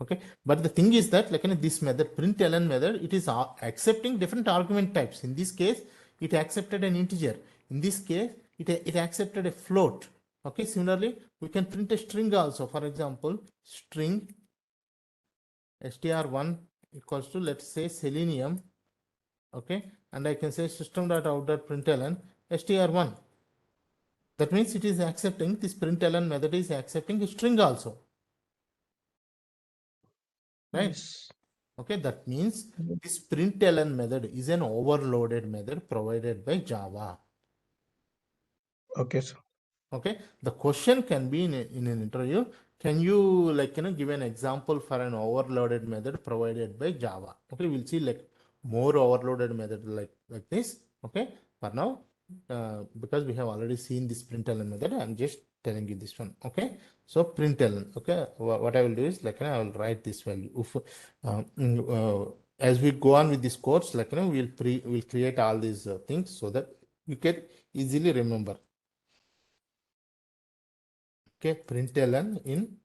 Okay, but the thing is that like this method println method, it is accepting different argument types. In this case it accepted an integer. In this case it accepted a float. Okay, similarly we can print a string also. For example, string str1 equals to, let's say, selenium. Okay, and I can say system.out.println str1. That means it is accepting, this println method is accepting a string also, right? Yes. Okay, that means Mm. this println method is an overloaded method provided by Java. Okay, so Okay, the question can be in an interview, can you like give an example for an overloaded method provided by Java? Okay, we'll see like more overloaded method like this. Okay, for now, because we have already seen this println method, I'm just telling you this one. Okay, so println. Okay, what I will do is like I will write this value. If, as we go on with this course, like we'll create all these things so that you can easily remember. Okay, println in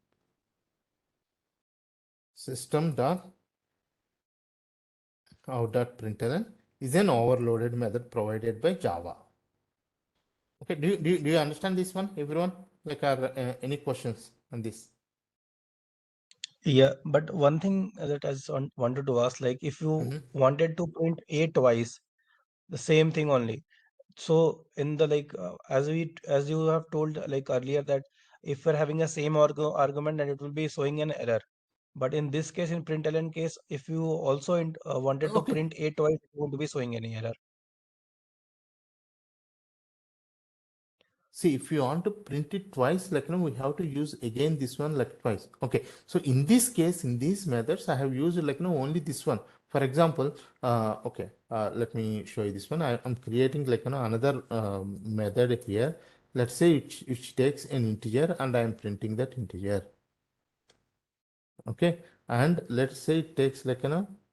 system dot out dot println is an overloaded method provided by Java. Okay, do you understand this one, everyone? Like, are any questions on this? yeah, but one thing that wanted to ask, like if you Mhm. wanted to print A twice, the same thing only. So in the like as you have told like earlier that if we're having a same argument, then it will be showing an error. But in this case, in println case, if you also wanted to Okay. print A twice, it won't be showing any error. See, if you want to print it twice, like we have to use again this one like twice. Okay, so in this case, in these methods, I have used like only this one. For example, okay, let me show you this one. I'm creating like another method here. Let's say which takes an integer and I am printing that integer. Okay, and let's say it takes like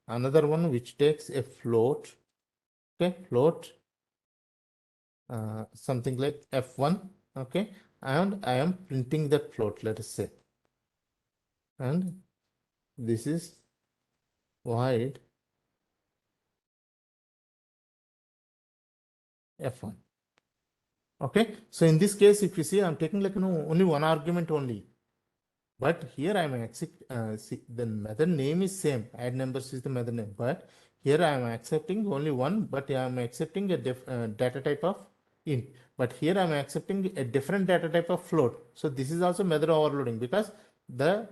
another one which takes a float. Okay, float, something like f1. Okay, and I am printing that float, let us say, and this is void f1. Okay, so in this case, if you see, I'm taking like only one argument only. But here I'm see, the method name is same. Add numbers is the method name. But here I'm accepting only one, but I'm accepting a data type of int. But here I'm accepting a different data type of float. So this is also method overloading because the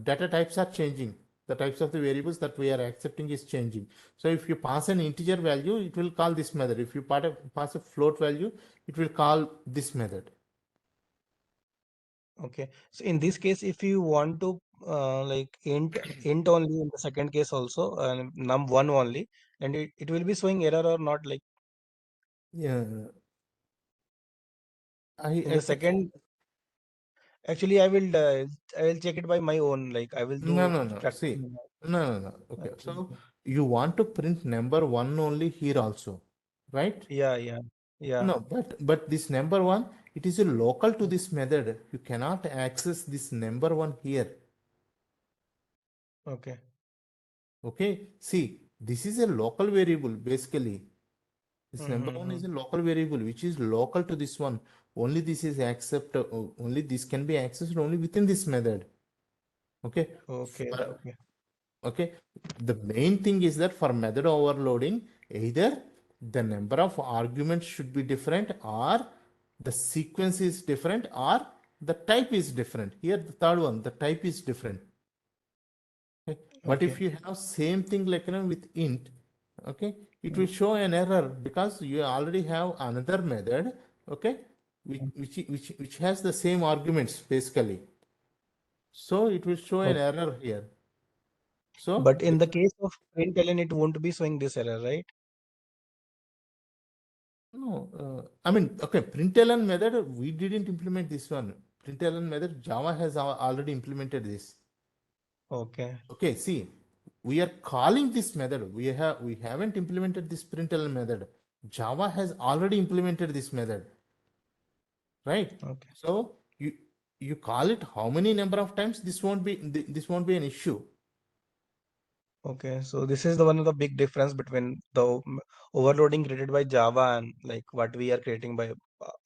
data types are changing. The types of the variables that we are accepting is changing. So if you pass an integer value, it will call this method. If you pass a float value, it will call this method. Okay. So in this case, if you want to like int only in the second case also, num1 only, and it will be showing error or not, like Yeah, in the I can. second. Actually, I will check it by my own. Like I will No, do no, no. practice. See, no. Okay, Okay. so you want to print number one only here also, right? Yeah, yeah, yeah. No, but this number one, it is a local to this method. You cannot access this number one here. Okay. Okay, see, this is a local variable basically. This number one Mm-hmm. is a local variable which is local to this one. Only this is only this can be accessed only within this method. Okay. Okay. For, Okay. okay, the main thing is that for method overloading, either the number of arguments should be different, or the sequence is different, or the type is different. Here the third one, the type is different. Okay, but if Okay. you have same thing like with int, okay, it will show an error because you already have another method. Okay, which has the same arguments basically. So it will show an Okay. error here. So But in the case of println, it won't be showing this error, right? no, I mean, okay, println method, we didn't implement this one. Println method, Java has already implemented this. Okay. Okay, see, we are calling this method. We haven't implemented this println method. Java has already implemented this method, right? Okay. So you call it how many number of times? This won't be an issue. Okay. So this is the one of the big difference between the overloading created by Java and like what we are creating by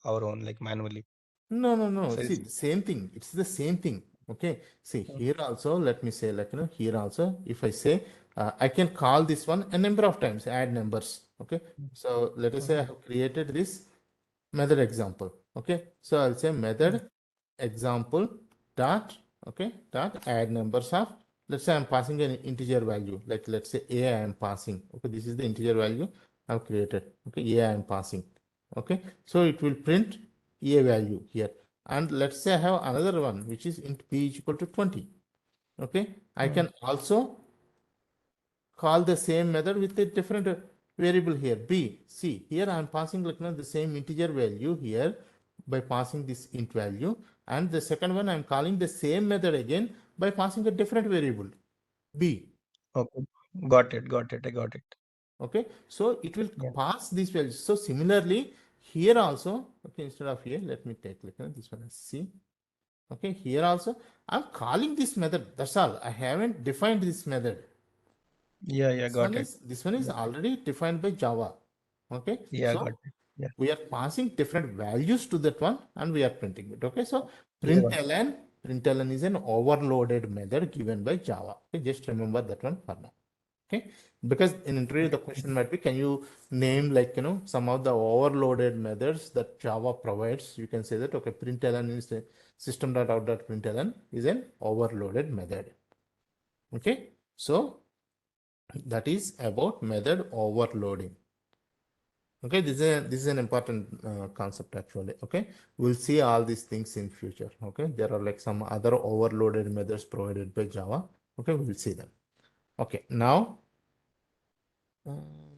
our own, like manually. No, no, no. So See, it's the same thing. It's the same thing. Okay. See, here also, let me say, like, here also, if I say, I can call this one a number of times, add numbers. Okay. So let us say I have created this method example. Okay. So I'll say method example dot, okay, dot add numbers of, let's say I'm passing an integer value, like let's say a I am passing. Okay. This is the integer value I've created. Okay. A I am passing. Okay. So it will print a value here, and let's say I have another one which is int b is equal to 20. Okay, I Mm. can also call the same method with a different variable here b. See, here I am passing like the same integer value here by passing this int value, and the second one I am calling the same method again by passing a different variable b. Okay. Got it. Got it. I got it. Okay, so it will Yeah. pass these values. So similarly here also, okay, instead of here, let me take like this one as c. Okay, here also I'm calling this method. That's all. I haven't defined this method. Yeah. Yeah. Got it. This one is Got it. already defined by Java. Okay, Yeah. Got so it. Yeah. we are passing different values to that one and we are printing it. Okay, so Yeah. Got it. println is an overloaded method given by Java. Okay, just remember that one for now. Okay, because in interview the question might be, can you name like some of the overloaded methods that Java provides? You can say that okay, println is a system.out.println is an overloaded method. Okay, so that is about method overloading. Okay, this is an important concept actually. Okay, we'll see all these things in future. Okay, there are like some other overloaded methods provided by Java. Okay, we will see them. Okay, now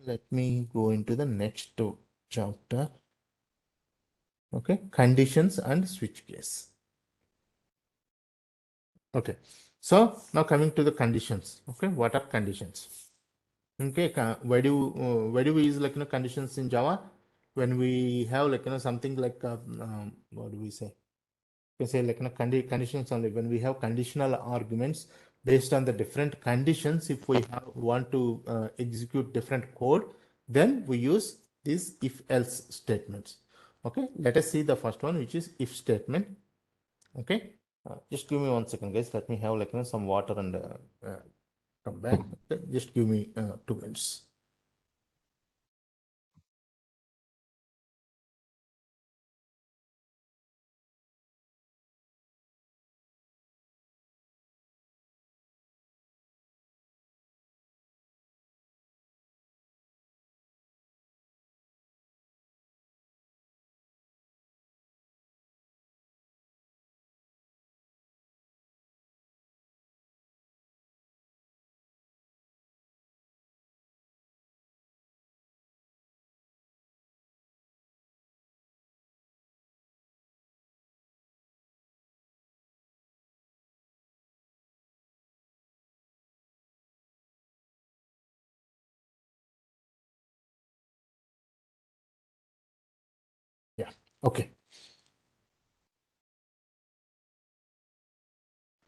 let me go into the next chapter. Okay, conditions and switch case. Okay, so now coming to the conditions. Okay, what are conditions? Okay, why do we use like conditions in Java? When we have like something like what do we say? We can say like conditions only. When we have conditional arguments based on the different conditions, if we want to execute different code, then we use these if else statements. Okay, let us see the first one, which is if statement. Okay, just give me 1 second, guys. Let me have like some water and come back. Okay, just give me 2 minutes. Yeah. Okay.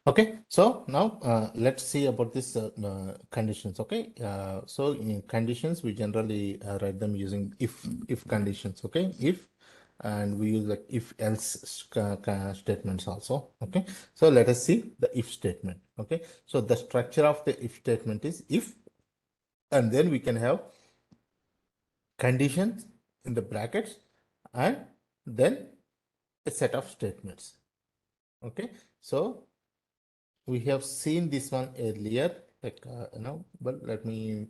Okay, so now let's see about this conditions. Okay, so in conditions we generally write them using if conditions. Okay, if, and we use like if else statements also. Okay, so let us see the if statement. Okay, so the structure of the if statement is if, and then we can have conditions in the brackets, and then a set of statements. Okay, so we have seen this one earlier, like but let me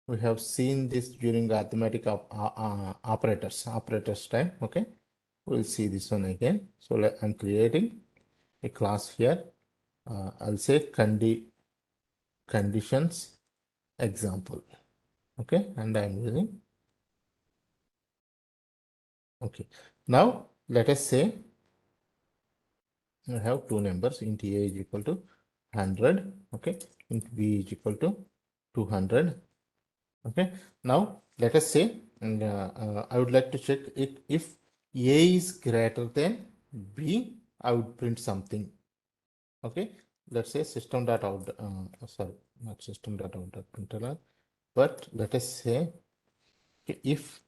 We have seen this during arithmetic operators time. Okay, we'll see this one again. So I'm creating a class here. I'll say conditions example. Okay, and I'm using. Okay, now let us say I have two numbers, int a is equal to 100. Okay, int b is equal to 200. Okay, now let us say, and I would like to check it if a is greater than b, I would print something. Okay, let's say system.out, sorry, not system.out.println, but let us say okay, if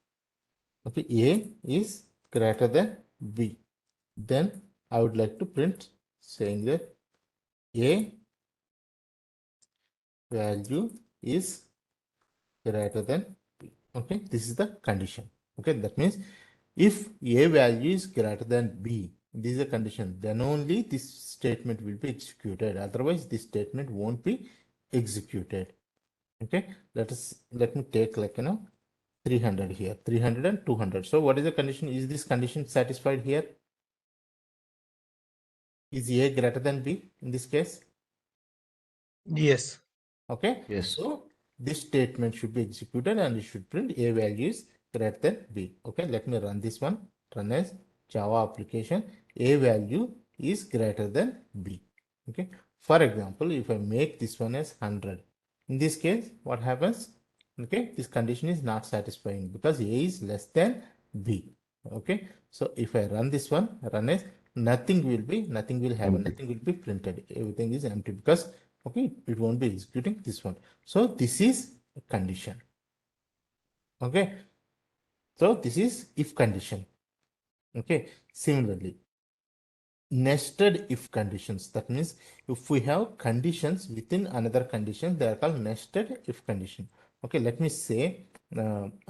okay, a is greater than b, then I would like to print saying that a value is greater than b. Okay, this is the condition. Okay, that means if a value is greater than b, this is a condition, then only this statement will be executed. Otherwise, this statement won't be executed. Okay, let me take like 300 here, 300 and 200. So what is the condition? Is this condition satisfied here? Is a greater than b in this case? Yes. Okay, Yes. so this statement should be executed and it should print a value is greater than b. Okay, let me run this one. Run as Java application. A value is greater than b. Okay, for example, if I make this one as 100, in this case, what happens? Okay, this condition is not satisfying because a is less than b. Okay, so if I run this one, run as nothing will happen, Empty. nothing will be printed. Everything is empty because okay, it won't be executing this one. So this is a condition. Okay, so this is if condition. Okay, similarly, nested if conditions. That means if we have conditions within another condition, they are called nested if condition. Okay, let me say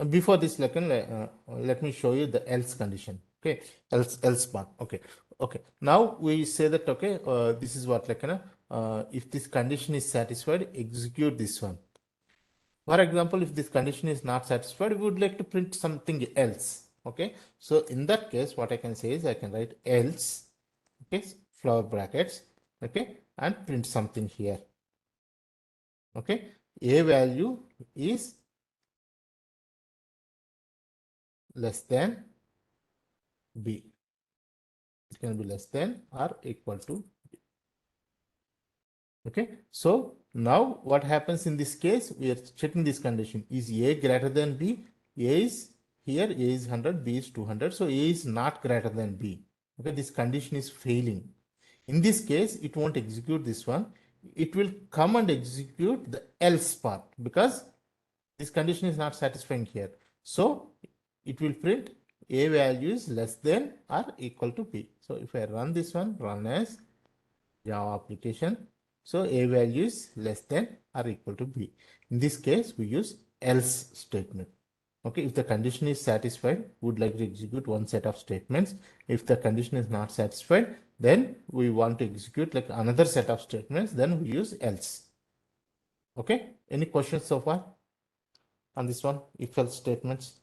before this, let me show you the else condition. Okay, else part. Okay, okay. Now we say that okay, this is what if this condition is satisfied, execute this one. For example, if this condition is not satisfied, we would like to print something else. Okay, so in that case, what I can say is I can write else, okay, flower brackets, okay, and print something here. Okay, a value is less than b. It can be less than or equal to b. Okay, so now what happens in this case? We are checking this condition. Is a greater than b? A is here, a is 100, b is 200. So a is not greater than b. Okay, this condition is failing. In this case, it won't execute this one. It will come and execute the else part because this condition is not satisfying here. So it will print a value is less than or equal to b. So if I run this one, run as Java application. So a value is less than or equal to b. In this case, we use else statement. Okay, if the condition is satisfied, we would like to execute one set of statements. If the condition is not satisfied, then we want to execute like another set of statements, then we use else. Okay, any questions so far on this one, if else statements?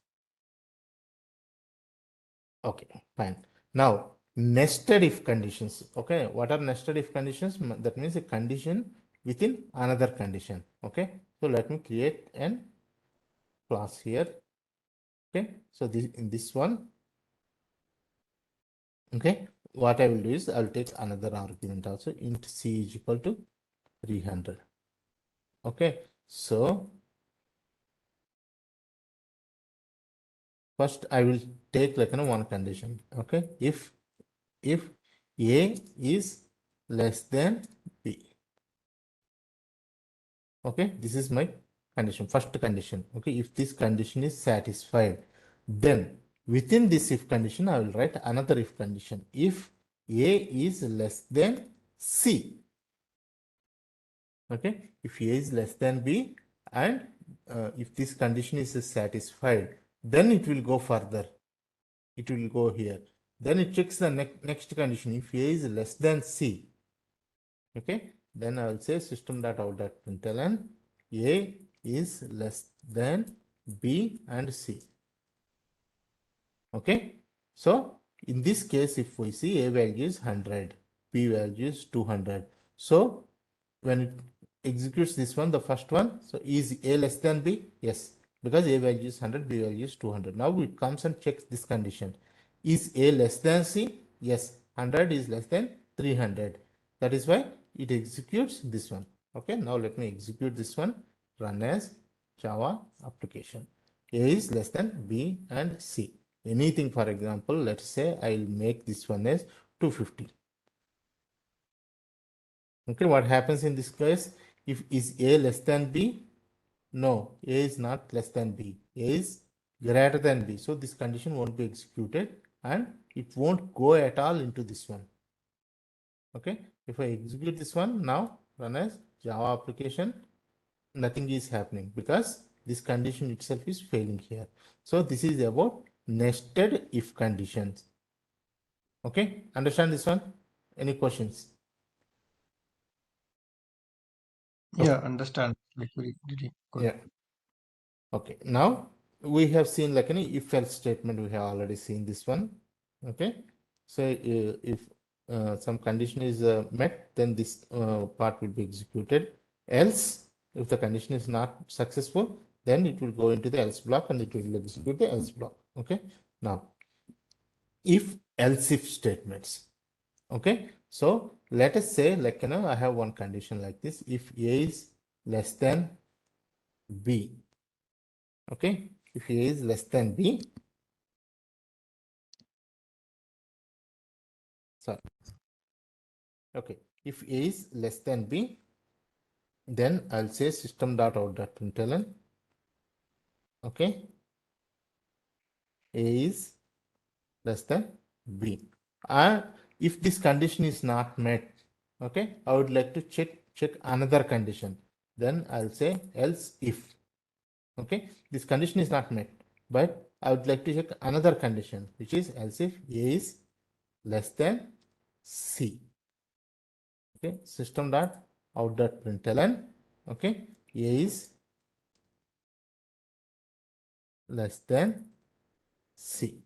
Okay, fine. Now, nested if conditions. Okay, what are nested if conditions? That means a condition within another condition. Okay, so let me create an class here. Okay, so this in this one. Okay, what I will do is I'll take another argument also. Int c is equal to 300. Okay, so first I will take one condition. Okay, if a is less than b. Okay, this is my condition, first condition. Okay, if this condition is satisfied, then within this if condition, I will write another if condition. If a is less than c. Okay, if a is less than b, and if this condition is satisfied, then it will go further. It will go here. Then it checks the next condition. If a is less than c, okay, then I will say system.out.println a is less than B and C. Okay, so in this case, if we see A value is 100, B value is 200. So when it executes this one, the first one, so is A less than B? Yes, because A value is 100, B value is 200. Now it comes and checks this condition. Is A less than C? Yes, 100 is less than 300. That is why it executes this one. Okay, now let me execute this one, run as Java application. A is less than B and C. Anything, for example, let's say I'll make this one as 250. Okay, what happens in this case? If is A less than B? No, A is not less than B. A is greater than B. So this condition won't be executed and it won't go at all into this one. Okay, if I execute this one now, run as Java application, nothing is happening because this condition itself is failing here. So this is about nested if conditions. Okay, understand this one? Any questions? Yeah, understand. Like very good. Yeah. Okay, now we have seen like any if else statement. We have already seen this one. Okay, so if some condition is met, then this part will be executed. Else, if the condition is not successful, then it will go into the else block and it will execute the else block. Okay, now if else if statements. Okay, so let us say like I have one condition like this: if A is less than B. Okay, if A is less than B, sorry. Okay, if A is less than B, then I'll say system.out.println. Okay, A is less than B. And if this condition is not met, okay, I would like to check another condition. Then I'll say else if. Okay, this condition is not met, but I would like to check another condition, which is else if A is less than C. Okay, system.out.println. Okay, A is less than C.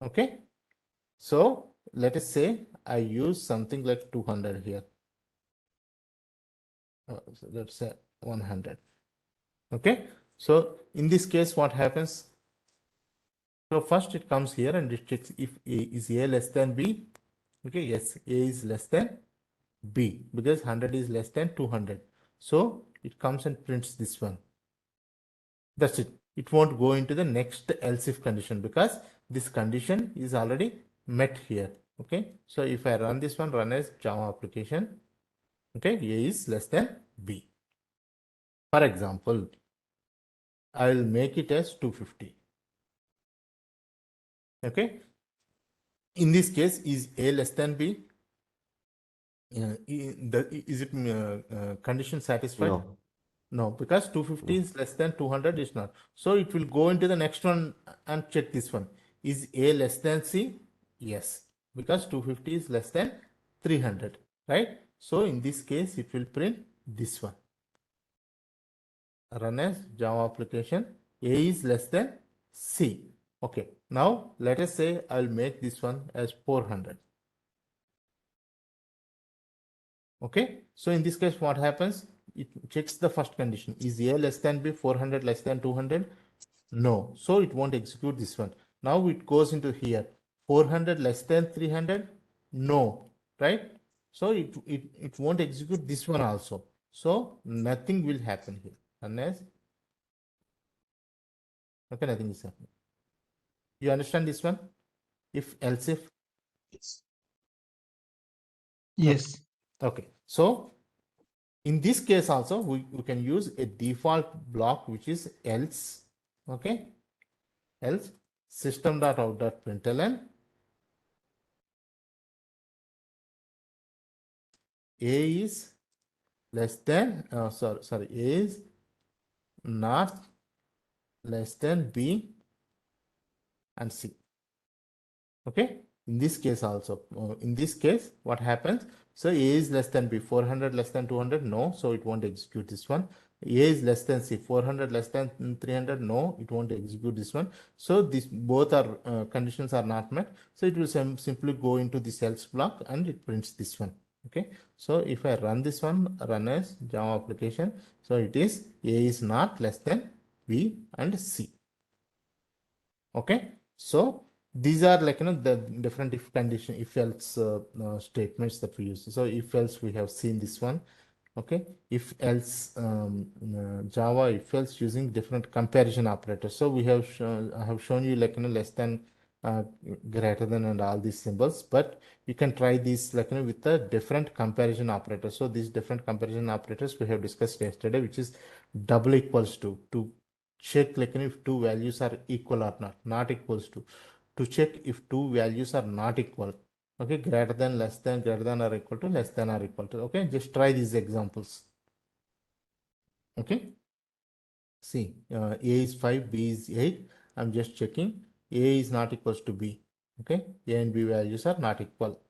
Okay, so let us say I use something like 200 here. So let's say 100. Okay, so in this case, what happens? So first it comes here and it checks if A is A less than B. Okay, yes, A is less than B because 100 is less than 200. So it comes and prints this one. That's it. It won't go into the next else if condition because this condition is already met here. Okay. So if I run this one, run as Java application. Okay. A is less than B. For example, I will make it as 250. Okay. In this case, is A less than B? Is it condition satisfied? No. No, because 250 No. is less than 200 is not. So it will go into the next one and check this one. Is A less than C? Yes, because 250 is less than 300, right? So in this case, it will print this one. Run as Java application. A is less than C. Okay, now let us say I'll make this one as 400. Okay, so in this case, what happens? It checks the first condition. Is A less than B, 400 less than 200? No, so it won't execute this one. Now it goes into here. 400 less than 300? No, right? So it won't execute this one also. So nothing will happen here unless, okay, nothing is happening. You understand this one? If else if? Yes. Okay. Yes. Okay. So in this case also, we can use a default block, which is else. Okay. Else system.out.println A is less than, sorry, A is not less than B and C. Okay. In this case also, in this case, what happens? So A is less than B, 400 less than 200, no, so it won't execute this one. A is less than C, 400 less than 300, no, it won't execute this one. So this both are conditions are not met. So it will simply go into this else block and it prints this one. Okay, so if I run this one, run as Java application, so it is A is not less than B and C. Okay, so these are like the different if condition, if else statements that we use. So if else, we have seen this one. Okay, if else Java if else using different comparison operators. So we have I have shown you like less than, uh, greater than, and all these symbols, but you can try these like with the different comparison operators. So these different comparison operators we have discussed yesterday, which is double equals to check like if two values are equal or not equals to check if two values are not equal. Okay, greater than, less than, greater than or equal to, less than or equal to. Okay, just try these examples. Okay, see, A is 5, B is 8. I'm just checking. A is not equals to B. Okay, A and B values are not equal.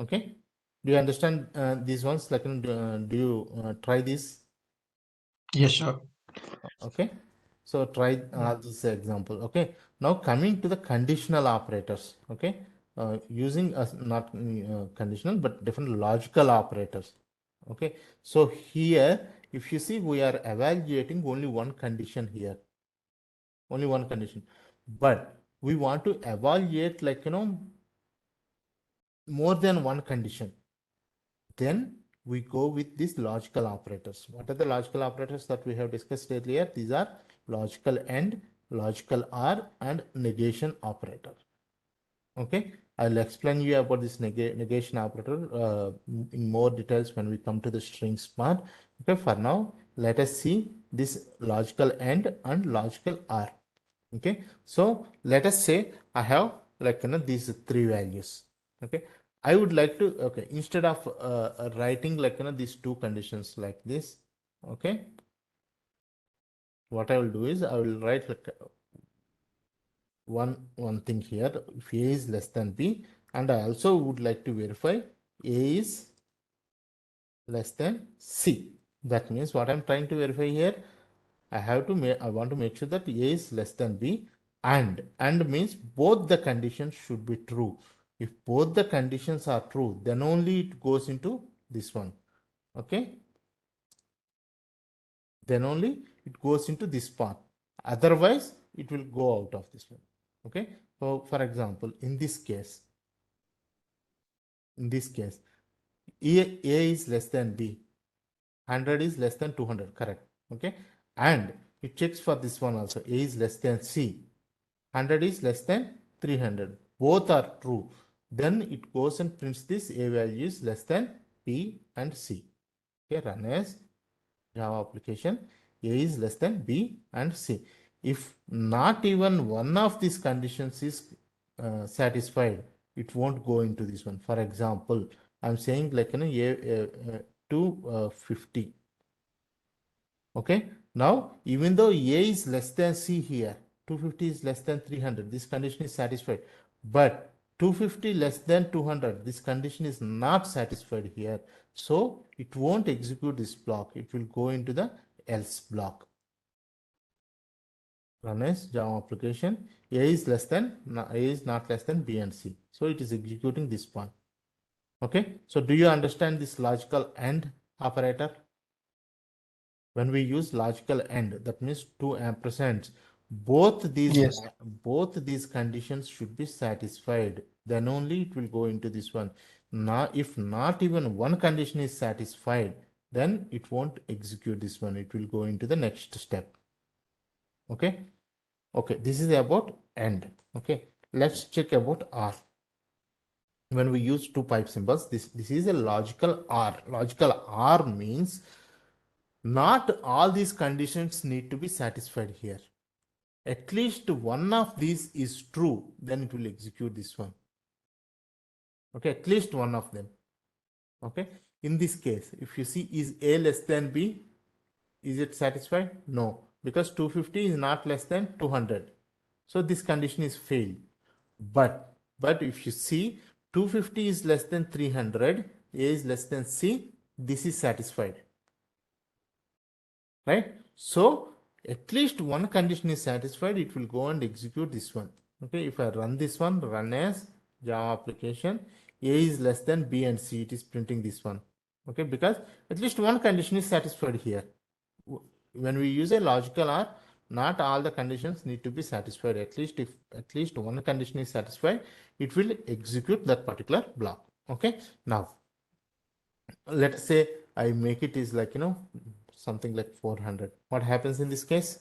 Okay, do you understand these ones? Like, do you try this? Yes, sure. Okay, so try this example. Okay, now coming to the conditional operators. Okay, using not conditional but different logical operators. Okay, so here if you see, we are evaluating only one condition here, only one condition, but we want to evaluate like more than one condition. Then we go with these logical operators. What are the logical operators that we have discussed earlier? These are logical AND, logical OR, and negation operator. Okay, I'll explain you about this negation operator in more details when we come to the strings part. Okay, for now, let us see this logical AND and logical OR. Okay, so let us say I have like these three values. Okay, I would like to, okay, instead of writing like these two conditions like this, okay, what I will do is I will write like one thing here. If A is less than B, and I also would like to verify A is less than C. That means what I'm trying to verify here, I want to make sure that A is less than B, and means both the conditions should be true. If both the conditions are true, then only it goes into this one. Okay, then only it goes into this path. Otherwise, it will go out of this one. Okay, so for example, in this case, A is less than B, 100 is less than 200, correct? Okay, and it checks for this one also. A is less than C, 100 is less than 300. Both are true. Then it goes and prints this A value is less than B and C. Okay, run as Java application. A is less than B and C. If not even one of these conditions is satisfied, it won't go into this one. For example, I'm saying like A 250. Okay, now even though A is less than C here, 250 is less than 300, this condition is satisfied, but 250 less than 200, this condition is not satisfied here, so it won't execute this block. It will go into the else block. Run as Java application. A is less than, A is not less than B and C, so it is executing this one. Okay, so do you understand this logical AND operator? When we use logical AND, that means two ampersands, Yes. both these conditions should be satisfied, then only it will go into this one. Now if not even one condition is satisfied, then it won't execute this one, it will go into the next step. Okay, okay, this is about AND. Okay, let's check about OR. When we use two pipe symbols, this is a logical OR. Logical OR means not all these conditions need to be satisfied here. At least one of these is true, then it will execute this one. Okay, at least one of them. Okay, in this case, if you see, is A less than B, is it satisfied? No, because 250 is not less than 200. So this condition is failed. But if you see 250 is less than 300, A is less than C, this is satisfied, right? So at least one condition is satisfied, it will go and execute this one. Okay, if I run this one, run as Java application, A is less than B and C, it is printing this one. Okay, because at least one condition is satisfied here. When we use a logical OR, not all the conditions need to be satisfied. At least one condition is satisfied, it will execute that particular block. Okay, now let's say I make it is like, something like 400. What happens in this case?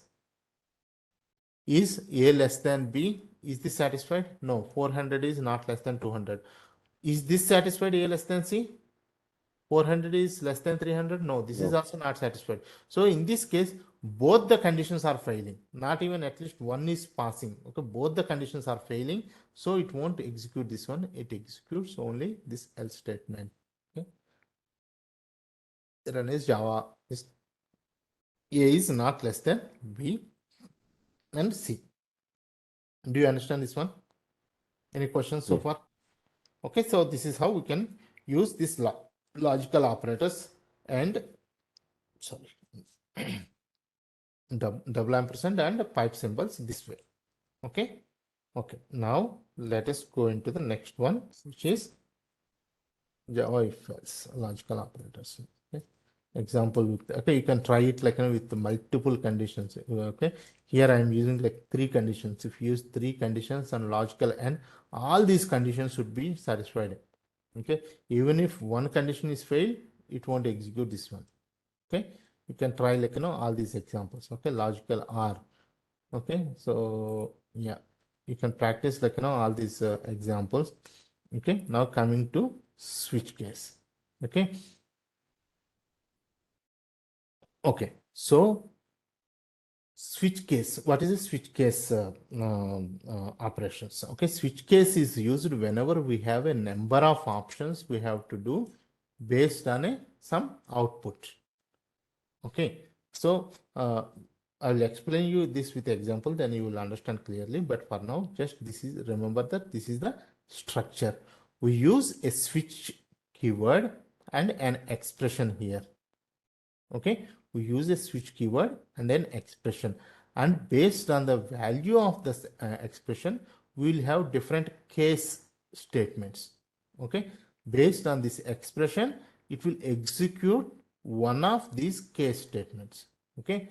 Is A less than B? Is this satisfied? No, 400 is not less than 200. Is this satisfied, A less than C? 400 is less than 300? No, this is No. also not satisfied. So in this case, both the conditions are failing. Not even at least one is passing. Okay, both the conditions are failing. So it won't execute this one. It executes only this else statement. Okay. Run is Java. A is not less than B and C. Do you understand this one? Any questions so Yes. far? Okay, so this is how we can use this logical operators and sorry, double ampersand and pipe symbols this way. Okay, okay. Now let us go into the next one, which is Java if else logical operators. Okay, example with, okay, you can try it like, with the multiple conditions. Okay, here I am using like 3 conditions. If you use 3 conditions and logical and all these conditions should be satisfied. Okay, even if one condition is failed, it won't execute this one. Okay, you can try like, all these examples. Okay, logical OR. Okay, so yeah, you can practice like, all these examples. Okay, now coming to switch case. Okay, okay, so switch case, what is a switch case operations? Okay, switch case is used whenever we have a number of options we have to do based on some output. Okay, so I'll explain you this with example, then you will understand clearly. But for now, just this is, remember that this is the structure. We use a switch keyword and an expression here. Okay, we use a switch keyword and then expression, and based on the value of this expression, we will have different case statements. Okay, based on this expression, it will execute one of these case statements. Okay,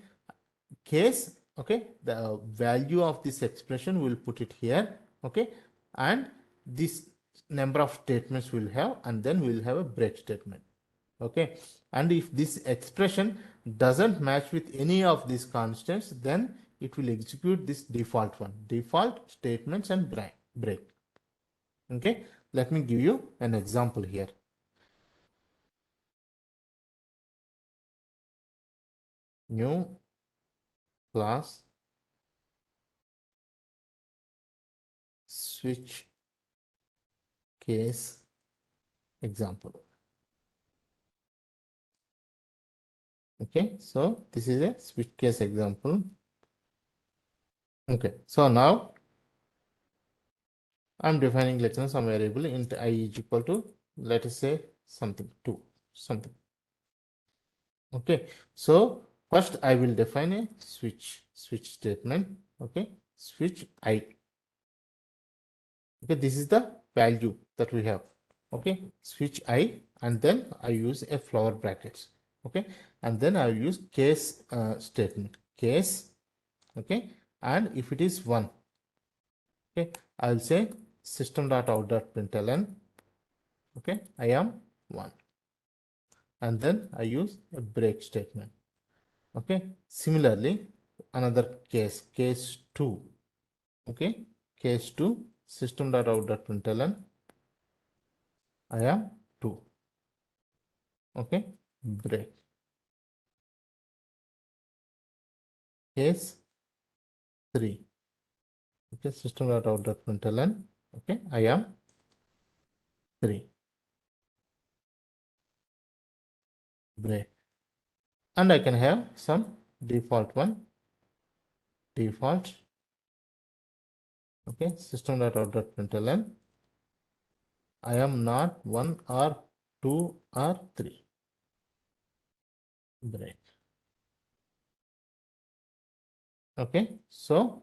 case, okay, the value of this expression will put it here. Okay, and this number of statements will have, and then we will have a break statement. Okay, and if this expression doesn't match with any of these constants, then it will execute this default one, default statements and break. Okay, let me give you an example here. New class switch case example. Okay, so this is a switch case example. Okay, so now I'm defining, let's say, some variable int I is equal to, let us say, something 2, something. Okay, so first I will define a switch statement. Okay, switch I. Okay, this is the value that we have. Okay, switch I, and then I use a flower brackets. Okay, and then I will use case statement, case. Okay, and if it is 1, okay, I will say system.out.println. Okay, I am 1, and then I use a break statement. Okay, similarly, another case 2. Okay, case 2, system.out.println, I am 2. Okay, break. Case 3. Okay, system.out.println, okay, I am 3. Break. And I can have some default one, default. Okay, system.out.println, I am not 1 or 2 or 3. Break. Okay, so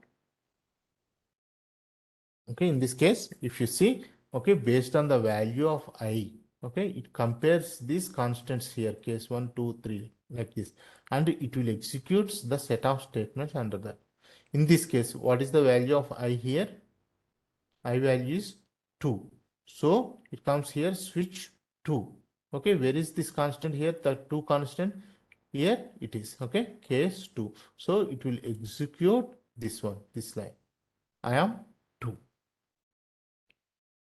okay, in this case, if you see, okay, based on the value of I, okay, it compares these constants here, case 1, 2, 3, like this, and it will execute the set of statements under that. In this case, what is the value of I here? I value is 2. So it comes here, switch 2. Okay, where is this constant here? The 2 constant here it is. Okay, case 2. So it will execute this one, this line. I am 2.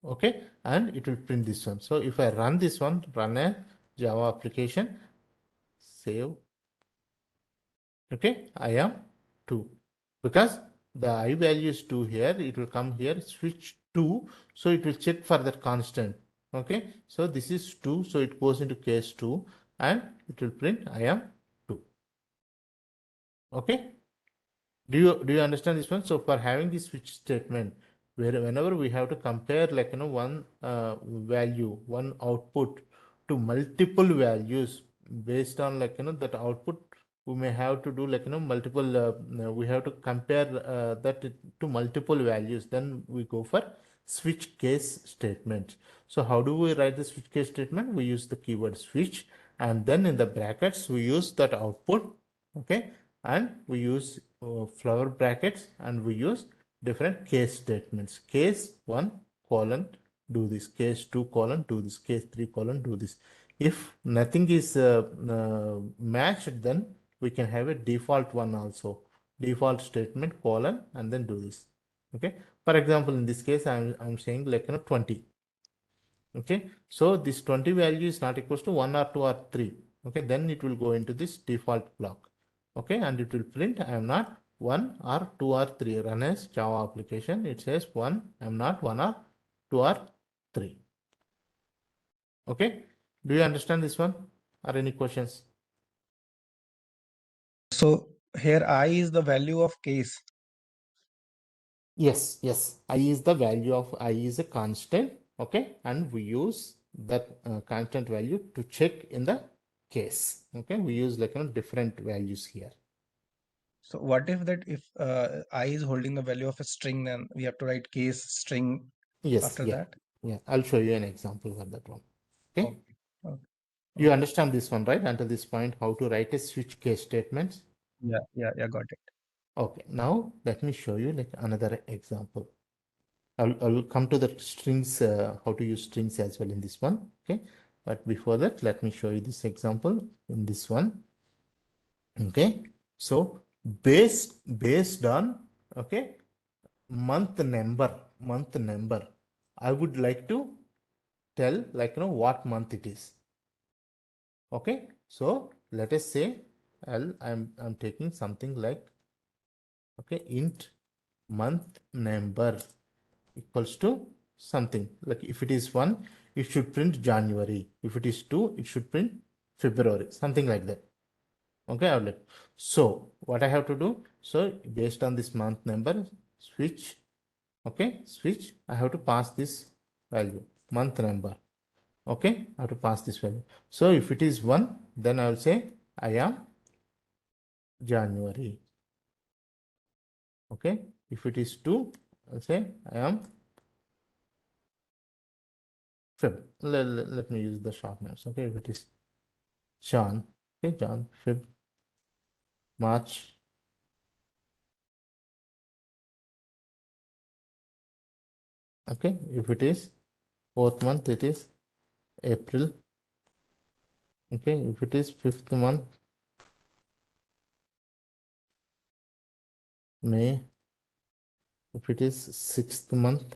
Okay, and it will print this one. So if I run this one, run a Java application, save. Okay, I am 2 because the I value is 2 here. It will come here, switch 2. So it will check for that constant. Okay, so this is 2. So it goes into case 2 and it will print I am 2. Okay, do you understand this one? So for having this switch statement, where whenever we have to compare one one output to multiple values based on that output, we may have to do multiple we have to compare that to multiple values. Then we go for switch case statement. So how do we write the switch case statement? We use the keyword switch, and then in the brackets we use that output. Okay, and we use flower brackets, and we use different case statements. Case 1 colon do this, case 2 colon do this, case 3 colon do this. If nothing is matched, then we can have a default one also, default statement colon, and then do this. Okay, for example, in this case I'm saying 20. Okay, so this 20 value is not equals to 1 or 2 or 3. Okay, then it will go into this default block. Okay, and it will print I am not 1 or 2 or 3. Run as Java application, it says 1, I am not 1 or 2 or 3. Okay, do you understand this one or any questions? So here I is the value of case. Yes, yes. I is the value of I is a constant. Okay, and we use that constant value to check in the case. Okay, we use different values here. So what if that if I is holding the value of a string, then we have to write case string Yes, after yeah, that? yeah. I'll show you an example for that one. Okay, Okay. Okay. you Okay. understand this one, right? Until this point, how to write a switch case statement. Yeah, got it. Okay, now let me show you another example. I'll come to the strings, how to use strings as well in this one. Okay, but before that, let me show you this example in this one. Okay, so based on okay month number, I would like to tell what month it is. Okay, so let us say I'm taking something like okay int month number equals to something like, if it is 1, it should print January. If it is 2, it should print February, something like that. Okay, outlet. So what I have to do, so based on this month number, switch, okay, switch, I have to pass this value, month number. Okay, I have to pass this value. So if it is 1, then I will say I am January. Okay, if it is 2, I'll say I am Feb. Let me use the short names. Okay, if it is Jan, okay, Jan, Feb, March, okay, if it is fourth month, it is April, okay, if it is fifth month, May, if it is sixth month,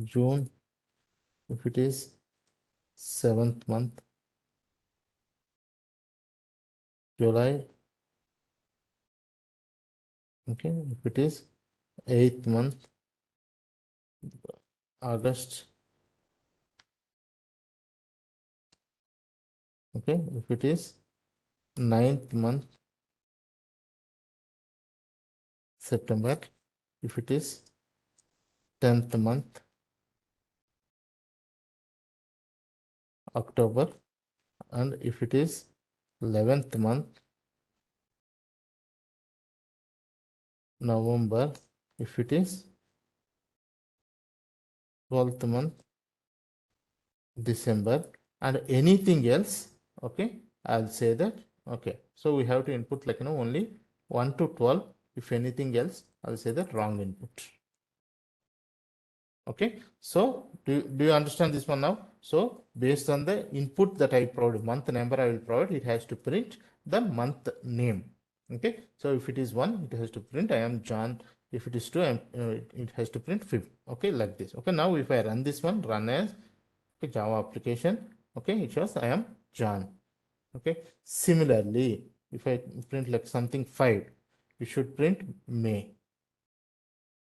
June, if it is seventh month, July, okay, if it is eighth month, August, okay, if it is ninth month, September, if it is 10th month, October, and if it is 11th month, November, if it is 12th month, December, and anything else, okay, I'll say that, okay. So we have to input like, only 1 to 12. If anything else, I'll say that wrong input. Okay, so do you understand this one now? So based on the input that I provide, month number I will provide, it has to print the month name. Okay, so if it is 1, it has to print I am John. If it is 2, it has to print 5. Okay, like this. Okay, now if I run this one, run as Java application, okay, it shows I am John. Okay, similarly, if I print like something 5, it should print May.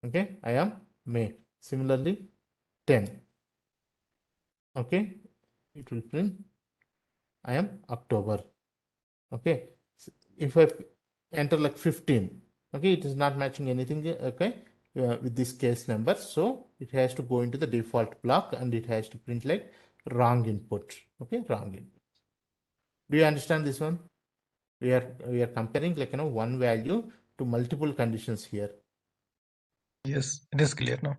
Okay, I am May. Similarly, 10. Okay, it will print I am October. Okay, if I enter like 15, okay, it is not matching anything. Okay, with this case number, so it has to go into the default block and it has to print like wrong input. Okay, wrong input. Do you understand this one? We are comparing like one value to multiple conditions here. Yes, it is clear now.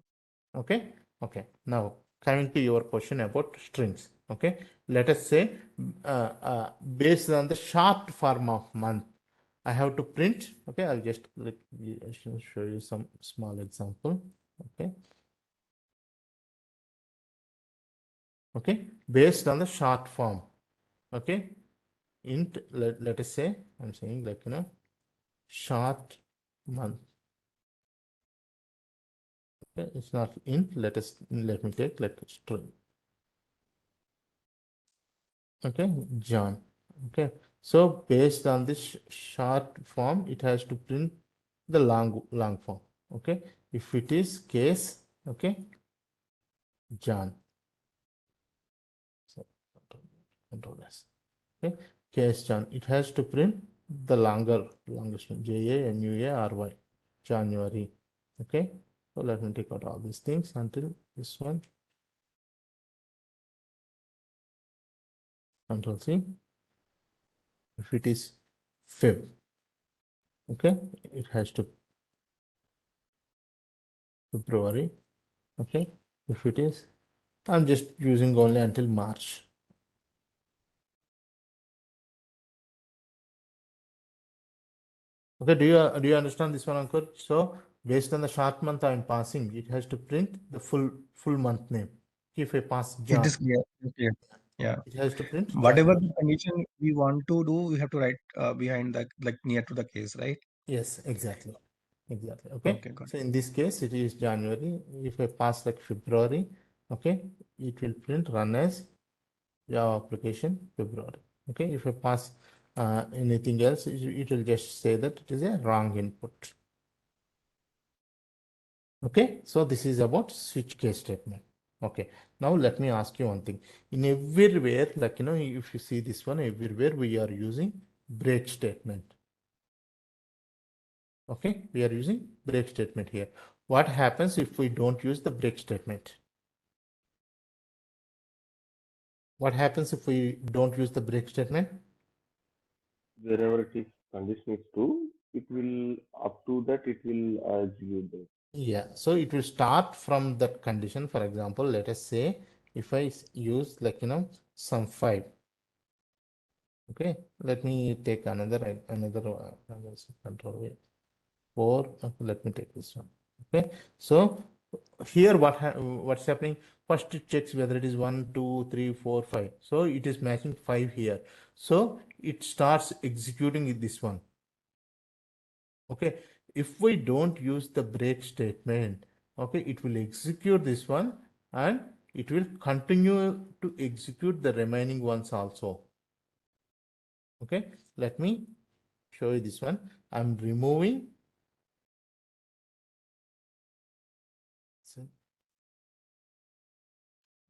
Okay, okay. Now coming to your question about strings. Okay, let us say based on the short form of month, I have to print. Okay, I'll just like show you some small example. Okay, okay, based on the short form. Okay, int, let us say I'm saying like short month. Okay, it's not int. Let me take like string. Okay, John. Okay, so based on this short form, it has to print the long form. Okay, if it is case, okay, John. So control S. Okay, case John. It has to print the longest one, January, January. Okay, so let me take out all these things until this one. Control C. If it is Feb, okay, it has to February. Okay, if it is, I'm just using only until March. Okay, do you understand this one, Ankur? So based on the short month I'm passing, it has to print the full month name. If I pass It John, is clear. It is clear. Yeah. it has to print Whatever January. the condition we want to do, we have to write behind the like near to the case, right? Yes, exactly. Okay. Okay, got So in this case, it is January. If I pass like February, okay, it will print run as Java application February. Okay. If I pass anything else, it will just say that it is a wrong input. Okay, so this is about switch case statement. Okay, now let me ask you one thing. In everywhere, like if you see this one, everywhere we are using break statement. Okay, we are using break statement here. What happens if we don't use the break statement? What happens if we don't use the break statement? Wherever it is condition is true, it will up to that it will execute that. Yeah, so it will start from that condition. For example, let us say if I use like some 5. Okay, let me take another control 4. Okay, let me take this one. Okay, so here what's happening? First it checks whether it is 1, 2, 3, 4, 5. So it is matching 5 here. So it starts executing this one. Okay, if we don't use the break statement, okay, it will execute this one and it will continue to execute the remaining ones also. Okay, let me show you this one. I'm removing.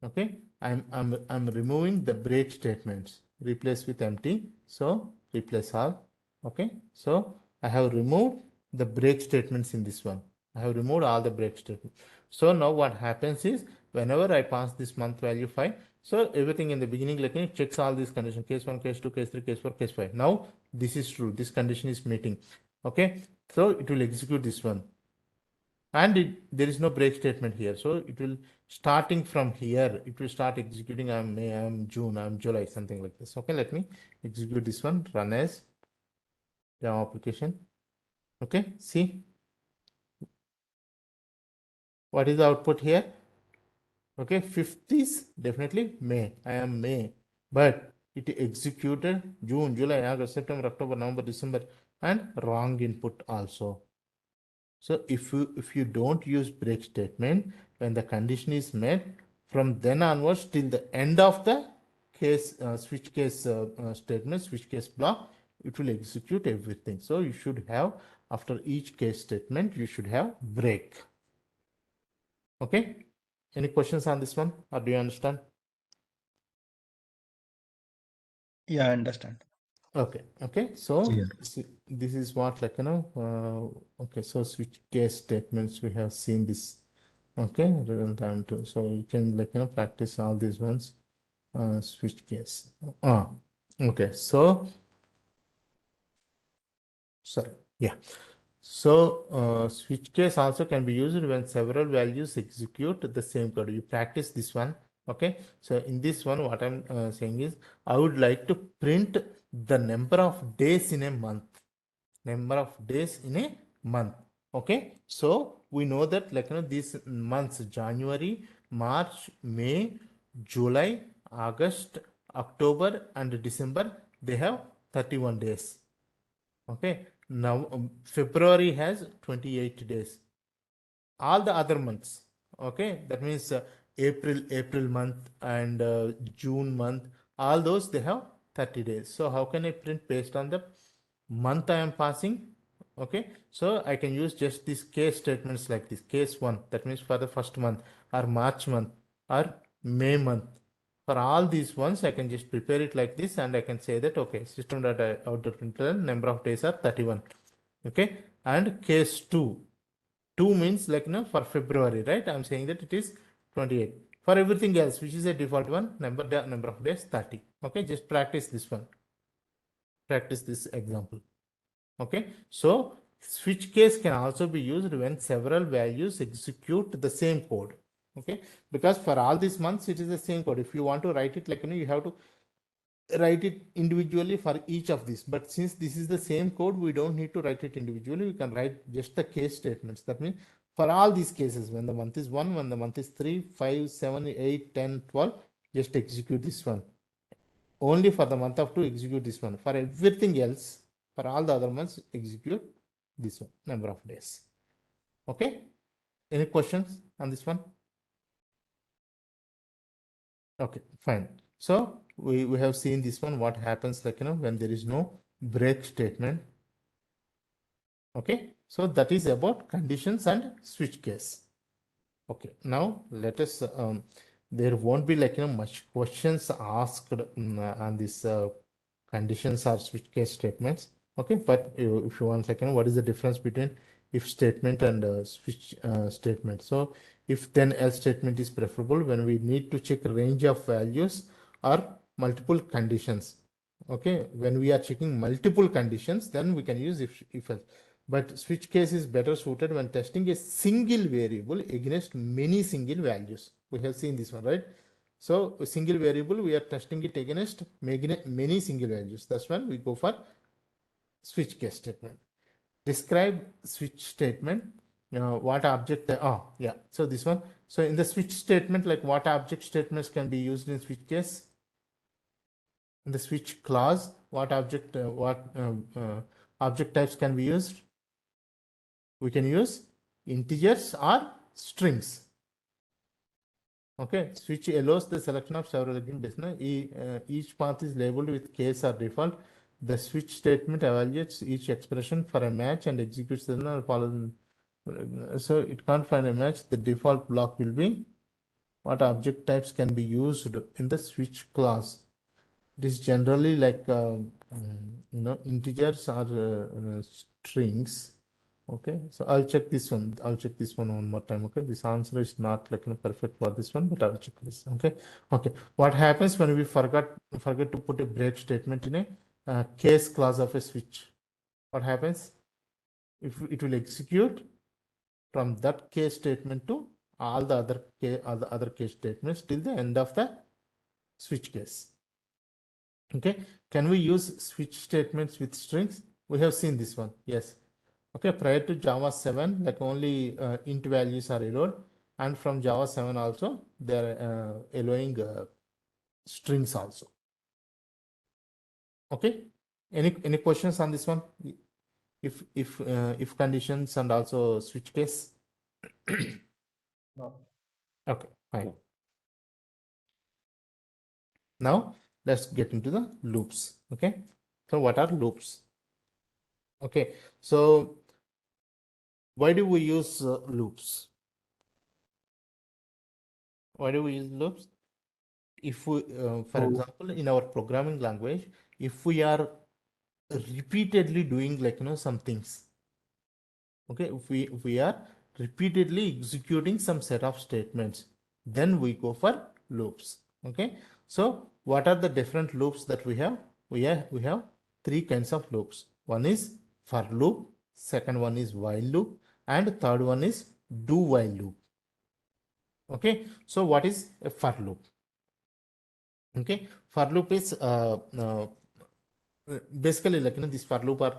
Okay, I'm removing the break statements. Replace with empty. So replace all. Okay, so I have removed the break statements in this one. I have removed all the break statements. So now what happens is whenever I pass this month value 5, So everything in the beginning, like it checks all these conditions, case 1, case 2, case 3, case 4, case 5. Now this is true, this condition is meeting. Okay, so it will execute this one, and there is no break statement here, so it will starting from here, it will start executing. I'm May, I'm June, I'm July, something like this. Okay, let me execute this one, run as Java application. Okay, see what is the output here. Okay, 5th is definitely May, I am May, but it executed June, July, August, September, October, November, December, and wrong input also. So if you don't use break statement when the condition is met, from then onwards till the end of the case switch case statement, switch case block, it will execute everything. So you should have, after each case statement, you should have break. Okay, any questions on this one, or do you understand? Yeah, I understand. Okay, so Clear. this is what, like, okay, so switch case statements, we have seen this. Okay, real time too, so you can, like, practice all these ones. Switch case. Okay, so sorry, yeah. So switch case also can be used when several values execute the same code. You practice this one. Okay, so in this one, what I'm saying is, I would like to print the number of days in a month. Number of days in a month. Okay, so we know that, like, these months, January, March, May, July, August, October, and December, they have 31 days. Okay, now February has 28 days. All the other months, okay, that means April month and June month, all those they have 30 days. So how can I print based on the month I am passing? Okay, so I can use just these case statements like this. Case 1, that means for the first month, or March month, or May month. For all these ones, I can just prepare it like this, and I can say that, okay, system data out.println number of days are 31. Okay, and case 2, 2 means, like, for February, right? I'm saying that it is 28. For everything else, which is a default one, number of days 30. Okay, just practice this one. Practice this example. Okay, so switch case can also be used when several values execute the same code. Okay, because for all these months it is the same code. If you want to write it, like, you have to write it individually for each of these, but since this is the same code, we don't need to write it individually. We can write just the case statements. That means for all these cases, when the month is 1, when the month is 3, 5, 7, 8, 10, 12, just execute this one. Only for the month of 2, execute this one. For everything else, for all the other months, execute this one, number of days. Okay, any questions on this one? Okay, fine. So we have seen this one, what happens, like, when there is no break statement. Okay, so that is about conditions and switch case. Okay, now let us, there won't be, like, much questions asked on this conditions or switch case statements. Okay, but if you want, like, what is the difference between if statement and switch statement? So if then else statement is preferable when we need to check a range of values or multiple conditions. Okay, when we are checking multiple conditions, then we can use if else. But switch case is better suited when testing a single variable against many single values. We have seen this one, right? So a single variable, we are testing it against many single values. That's when we go for switch case statement. Describe switch statement. What object? Yeah. So this one. So in the switch statement, like, what object statements can be used in switch case? In the switch clause, what object object types can be used? We can use integers or strings. Okay, switch allows the selection of several business. Each path is labeled with case or default. The switch statement evaluates each expression for a match and executes the follow. So it can't find a match. The default block will be what object types can be used in the switch class. It is generally like integers or strings. Okay, so I'll check this one. I'll check this one more time. Okay, this answer is not like perfect for this one, but I'll check this. Okay, okay. What happens when we forget to put a break statement in a case clause of a switch? What happens? If it will execute from that case statement to all the other case statements till the end of the switch case. Okay, can we use switch statements with strings? We have seen this one. Yes. Okay, prior to Java 7, like only int values are allowed, and from Java 7 also they are allowing strings also. Okay, any questions on this one? If conditions and also switch case. No. Okay, fine. Now let's get into the loops. Okay, so what are loops? Okay, so why do we use loops? Why do we use loops? If we, for Oh, example, in our programming language, if we are repeatedly doing some things, okay, if we are repeatedly executing some set of statements, then we go for loops. Okay, so what are the different loops that we have? We have three kinds of loops. One is for loop, second one is while loop, and third one is do while loop. Okay, so what is a for loop? Okay, for loop is basically this for loop or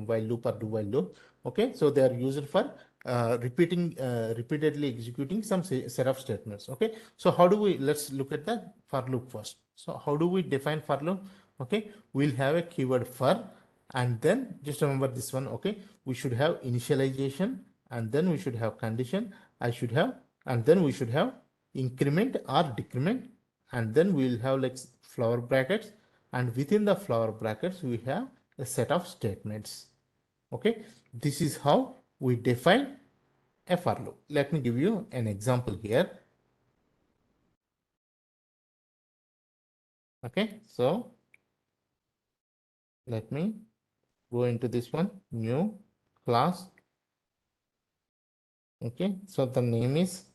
while loop or do while loop. Okay, so they are used for repeatedly executing some set of statements. Okay, so how do we, let's look at the for loop first. So how do we define for loop? Okay, we'll have a keyword for, and then just remember this one. Okay, we should have initialization, and then we should have condition. And then we should have increment or decrement, and then we'll have like flower brackets, and within the flower brackets we have a set of statements. Okay, this is how we define a for loop. Let me give you an example here. Okay, so let me go into this one, new class. Okay, so the name is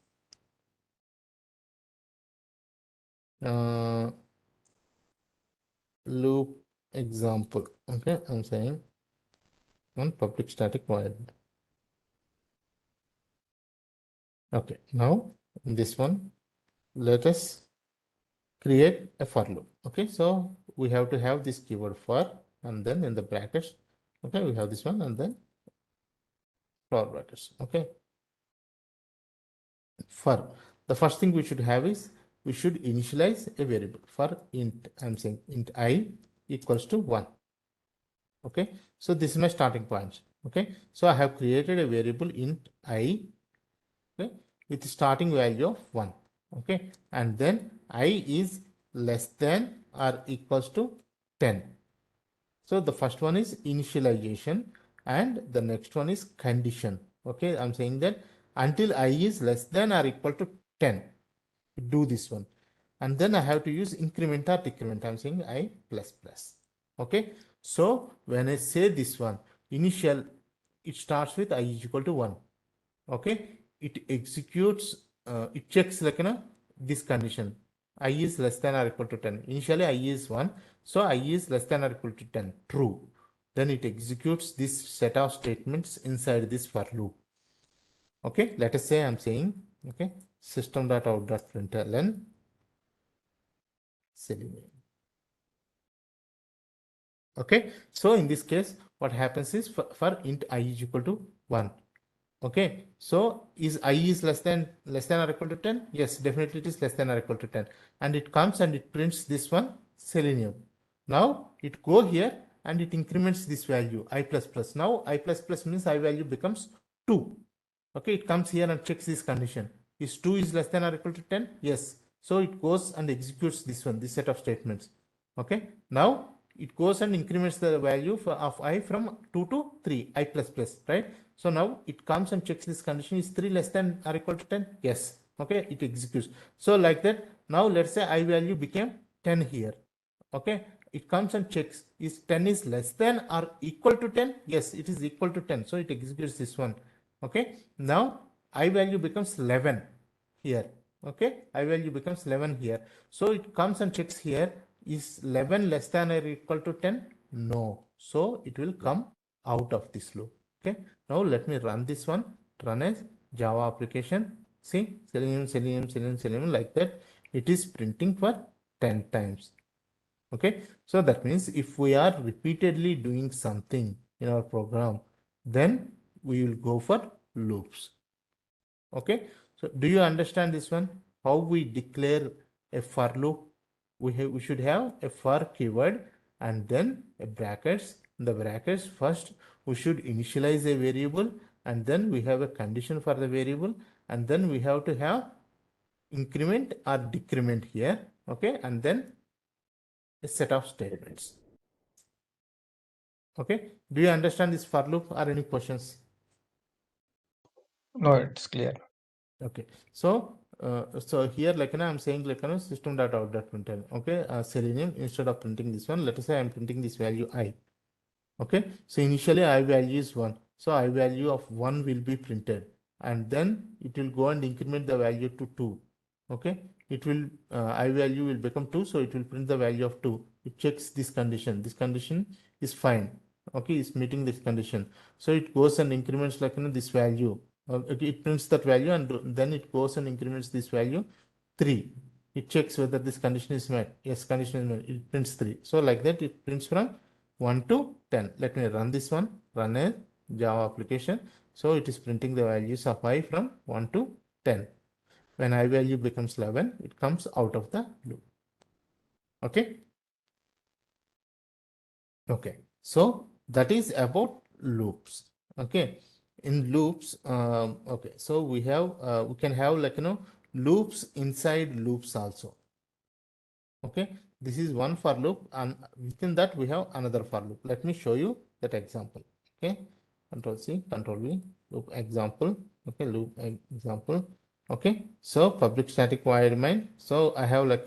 loop example. Okay, I'm saying on public static void. Okay, now in this one, let us create a for loop. Okay, so we have to have this keyword for, and then in the brackets, okay, we have this one, and then flower brackets. Okay, for the first thing we should have is we should initialize a variable. For int, I'm saying int I equals to 1. Okay, so this is my starting point. Okay, so I have created a variable int I, okay, with starting value of 1. Okay, and then I is less than or equals to 10. So the first one is initialization, and the next one is condition. Okay, I'm saying that until I is less than or equal to 10, do this one. And then I have to use increment or decrement. I'm saying I plus plus. Okay, so when I say this one, initial, it starts with I is equal to 1. Okay, it executes, it checks like this condition, I is less than or equal to 10. Initially I is 1, so I is less than or equal to 10, true. Then it executes this set of statements inside this for loop. Okay, let us say I'm saying, okay, system.out.println Selenium. Okay, so in this case what happens is for int I is equal to 1. Okay, so is I is less than or equal to 10? Yes, definitely it is less than or equal to 10. And it comes and it prints this one, Selenium. Now it go here and it increments this value, I plus plus. Now I plus plus means I value becomes 2. Okay, it comes here and checks this condition. Is 2 is less than or equal to 10? Yes. So it goes and executes this one, this set of statements. Okay, now it goes and increments the value of I from 2 to 3, I plus plus, right? So now it comes and checks this condition, is 3 less than or equal to 10? Yes. Okay, it executes. So like that, now let's say I value became 10 here. Okay, it comes and checks is 10 is less than or equal to 10. Yes, it is equal to 10, so it executes this one. Okay, now I value becomes 11 here. Okay, I value becomes 11 here, so it comes and checks here is 11 less than or equal to 10. No, so it will come out of this loop. Okay, now let me run this one. Run as Java application. See, Selenium, Selenium, Selenium, Selenium, like that. It is printing for 10 times. Okay, so that means if we are repeatedly doing something in our program, then we will go for loops. Okay, so do you understand this one? How we declare a for loop? We should have a for keyword and then a brackets. In the brackets, first we should initialize a variable, and then we have a condition for the variable, and then we have to have increment or decrement here. Okay, and then a set of statements. Okay, do you understand this for loop or any questions? No, it's clear. Okay, so here like I'm saying like system dot out dot println. Okay, Selenium, instead of printing this one, let us say I'm printing this value I. Okay, so initially I value is 1, so I value of 1 will be printed, and then it will go and increment the value to 2. Okay, it will I value will become 2, so it will print the value of 2. It checks this condition is fine. Okay, it's meeting this condition, so it goes and increments like this value. Okay, it prints that value, and then it goes and increments this value 3. It checks whether this condition is met. Yes, condition is met. It prints 3. So like that it prints from 1 to 10. Let me run this one. Run a Java application. So it is printing the values of I from 1 to 10. When I value becomes 11, it comes out of the loop. Okay. Okay. So that is about loops. Okay. In loops, okay. So we can have like loops inside loops also. Okay, this is one for loop, and within that we have another for loop. Let me show you that example. Okay, Control C, Control V, loop example. Okay, loop example. Okay, so public static void main. So I have like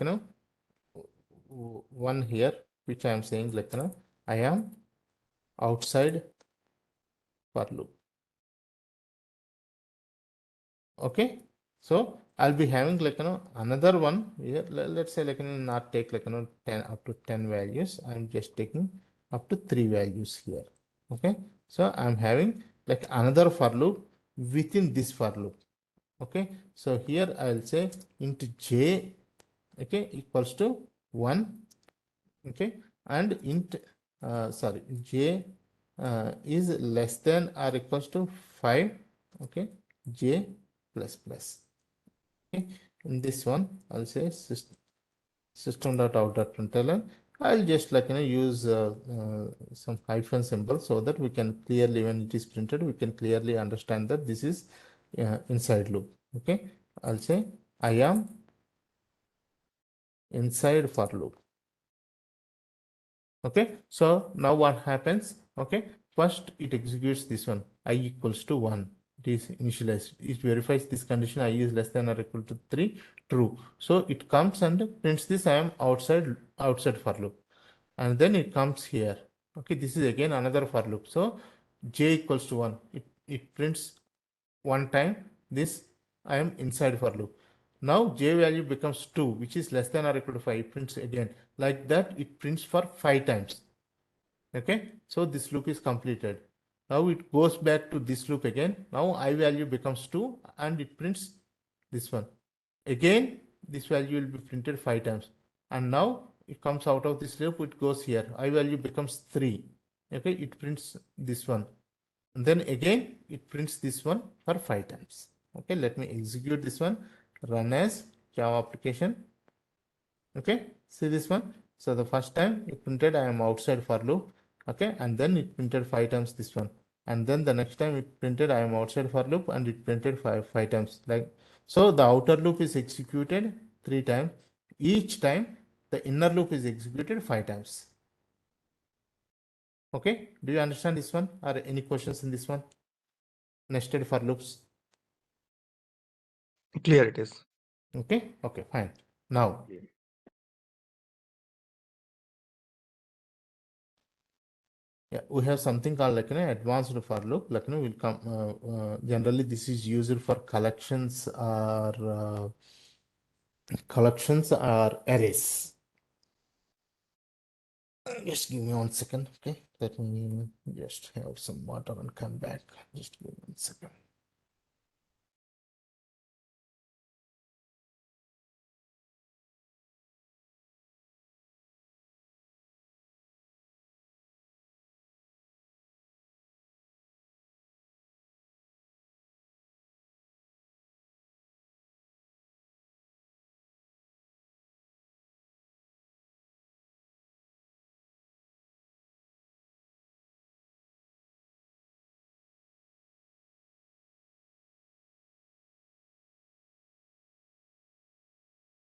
one here which I am saying like I am outside for loop. Okay, so I'll be having like another one here. Let's say like not take like 10 up to 10 values. I'm just taking up to 3 values here. Okay, so I'm having like another for loop within this for loop. Okay, so here I'll say int j, okay, equals to 1. Okay, and int sorry, j is less than or equals to 5. Okay, j plus plus. Okay, in this one I'll say system.out.println. I'll just like use some hyphen symbol so that we can clearly, when it is printed, we can clearly understand that this is inside loop. Okay, I'll say I am inside for loop. Okay, so now what happens? Okay, first it executes this one, I equals to 1. It is initialized. It verifies this condition, I is less than or equal to 3, true. So it comes and prints this, I am outside for loop, and then it comes here. Okay, this is again another for loop. So j equals to 1. It prints one time this, I am inside for loop. Now j value becomes 2, which is less than or equal to 5. It prints again. Like that, it prints for 5 times. Okay, so this loop is completed. Now it goes back to this loop again. Now I value becomes 2 and it prints this one. Again, this value will be printed 5 times. And now it comes out of this loop, it goes here. I value becomes 3. Okay, it prints this one. And then again, it prints this one for 5 times. Okay, let me execute this one. Run as Java application. Okay, see this one. So the first time it printed I am outside for loop. Okay, and then it printed 5 times this one. And then the next time it printed I am outside for loop, and it printed five times. Like so, the outer loop is executed 3 times. Each time the inner loop is executed 5 times. Okay, do you understand this one? Or any questions in this one? Nested for loops. Clear it is. Okay, okay, fine. Now, Yes. Yeah, we have something called like advanced for loop. Like will come generally this is used for collections or arrays. Just give me 1 second, okay? Let me just have some water and come back. Just give me 1 second.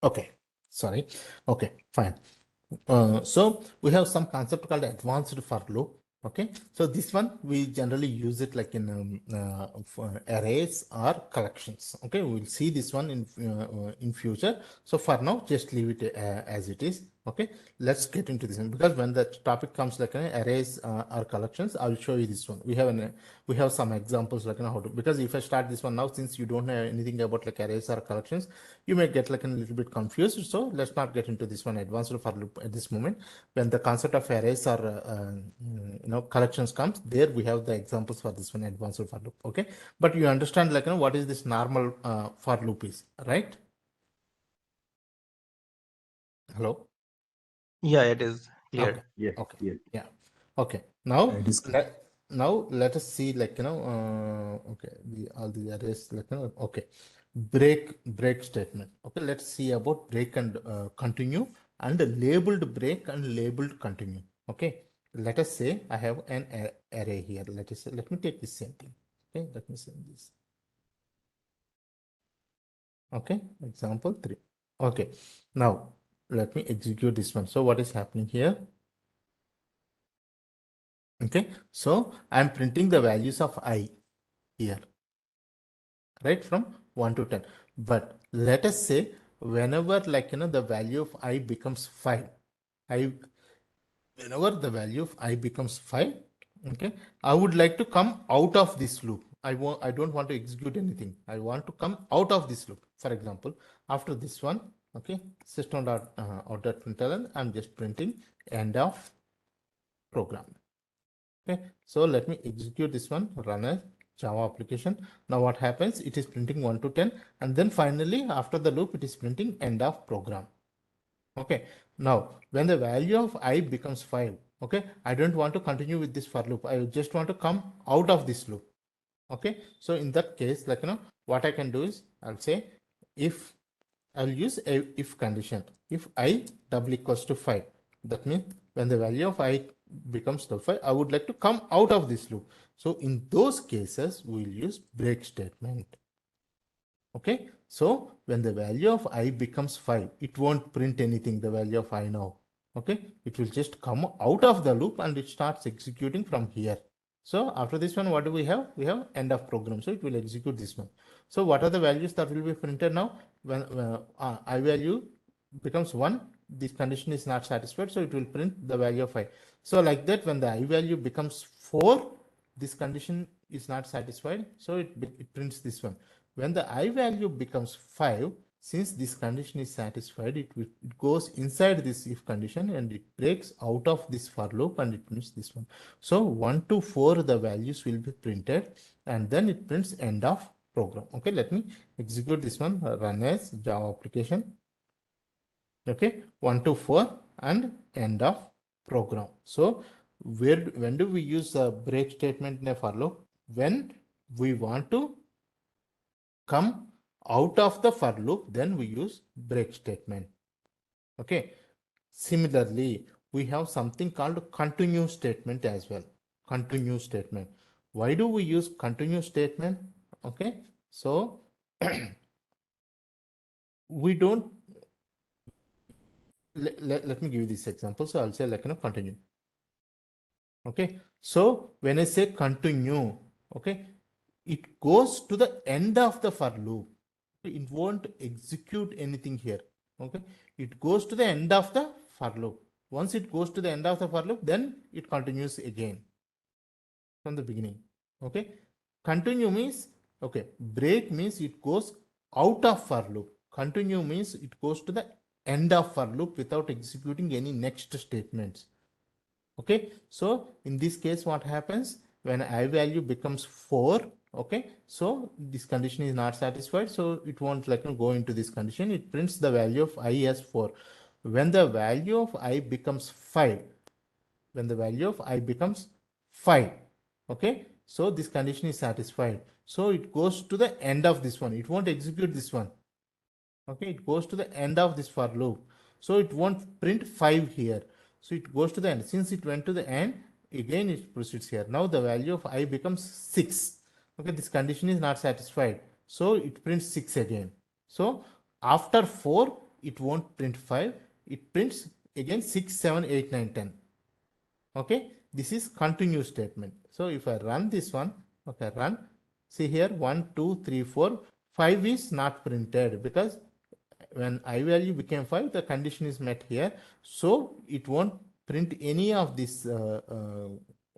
Okay, sorry. Okay, fine. So we have some concept called advanced for loop. Okay, so this one we generally use it like in for arrays or collections. Okay, we'll see this one in future. So for now, just leave it as it is. Okay, let's get into this one because when the topic comes like arrays or collections, I'll show you this one. We have some examples like how to, because if I start this one now, since you don't know anything about like arrays or collections, you may get like a little bit confused. So let's not get into this one advanced for loop at this moment. When the concept of arrays or collections comes, there we have the examples for this one advanced for loop. Okay, but you understand like what is this normal for loop is, right? Hello. Yeah, it is Okay. clear. Yes, Okay. yes. Yeah. Okay. Now It is clear. let us see like okay, all the arrays like okay, break statement. Okay, let's see about break and continue, and labeled break and labeled continue. Okay, let us say I have an array here. Let us say, let me take this same thing. Okay, let me send this. Okay, example 3. Okay, now let me execute this one. So what is happening here? Okay, so I'm printing the values of I here, right, from 1 to 10. But let us say whenever like the value of I becomes 5, I whenever the value of I becomes 5, okay, I would like to come out of this loop. I don't want to execute anything. I want to come out of this loop. For example, after this one, okay, system dot out dot println, I'm just printing end of program. Okay, so let me execute this one, run a Java application. Now what happens? It is printing 1 to 10, and then finally after the loop, it is printing end of program. Okay, now when the value of I becomes 5, okay, I don't want to continue with this for loop. I just want to come out of this loop. Okay, so in that case, like what I can do is I'll say if I'll use a if condition. If I double equals to 5, that means when the value of I becomes to 5, I would like to come out of this loop. So in those cases, we'll use break statement. Okay, so when the value of I becomes 5, it won't print anything, the value of I now. Okay, it will just come out of the loop and it starts executing from here. So after this one, what do we have? We have end of program. So it will execute this one. So what are the values that will be printed now? When I value becomes 1, this condition is not satisfied. So it will print the value of I. So like that, when the I value becomes 4, this condition is not satisfied. So it prints this one. When the I value becomes 5, since this condition is satisfied, it goes inside this if condition and it breaks out of this for loop and it prints this one. So 1 to 4, the values will be printed and then it prints end of program. Okay, let me execute this one, run as Java application. Okay, 1 to 4 and end of program. So when do we use a break statement in a for loop? When we want to come out of the for loop, then we use break statement. Okay. Similarly, we have something called continue statement as well. Continue statement. Why do we use continue statement? Okay. So we don't let me give you this example. So I'll say like continue. Okay. So when I say continue, okay, it goes to the end of the for loop. It won't execute anything here. Okay, it goes to the end of the for loop. Once it goes to the end of the for loop, then it continues again from the beginning. Okay. Continue means, okay, break means it goes out of for loop. Continue means it goes to the end of for loop without executing any next statements. Okay, so in this case what happens when I value becomes 4? Okay, so this condition is not satisfied, so it won't go into this condition. It prints the value of I as 4. When the value of I becomes 5, when the value of I becomes 5, okay, so this condition is satisfied, so it goes to the end of this one. It won't execute this one. Okay, it goes to the end of this for loop, so it won't print 5 here, so it goes to the end. Since it went to the end, again it proceeds here. Now the value of I becomes 6. Okay, this condition is not satisfied, so it prints 6 again. So after 4 it won't print 5, it prints again 6, 7, 8, 9, 10. Okay, this is continue statement. So if I run this one, okay, run, see here 1, 2, 3, 4, 5 is not printed because when I value became 5, the condition is met here, so it won't print any of these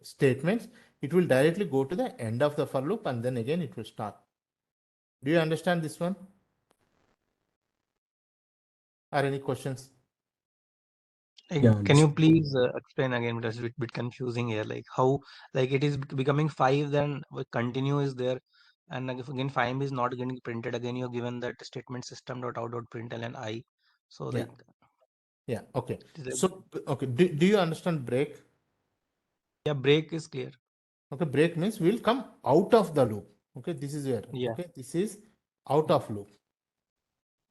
statements. It will directly go to the end of the for loop and then again it will start. Do you understand this one? Are any questions? Yeah, Can you understood. please explain again? Because it's a bit confusing here. Like how, like it is becoming 5, then what continue is there, and like if again 5 is not getting printed, again you're given that statement system dot out dot println and I. So Yeah, like yeah, okay. it is like, So okay, do you understand break? yeah, break is clear. Okay, break means we'll come out of the loop. Okay, this is where, Yeah. okay, this is out of loop,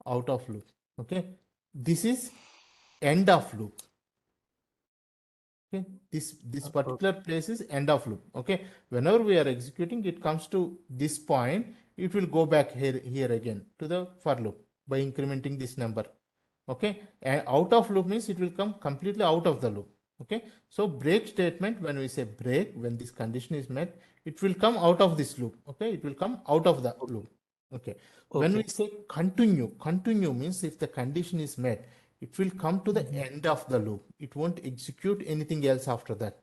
out of loop. Okay, this is end of loop. Okay, this Okay. particular place is end of loop. Okay, whenever we are executing, it comes to this point, it will go back here again to the for loop by incrementing this number. Okay, and out of loop means it will come completely out of the loop. Okay, so break statement, when we say break, when this condition is met, it will come out of this loop. Okay, it will come out of the Okay. loop. Okay, when we Okay. say continue, continue means if the condition is met, it will come to the Mhm. end of the loop. It won't execute anything else after that.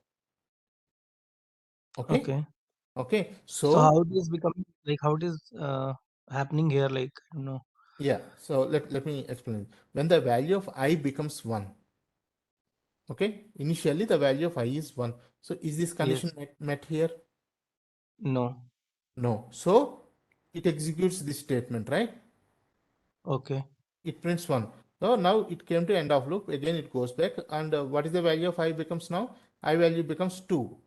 Okay, Okay. okay, So so how it is becoming, like how it is happening here? Like I don't know. yeah, so let me explain. When the value of I becomes 1, okay, initially the value of I is 1. So is this condition Yes. met here? No. No. So it executes this statement, right? Okay. It prints 1. So now it came to end of loop. Again, it goes back. And what is the value of I becomes now? I value becomes 2.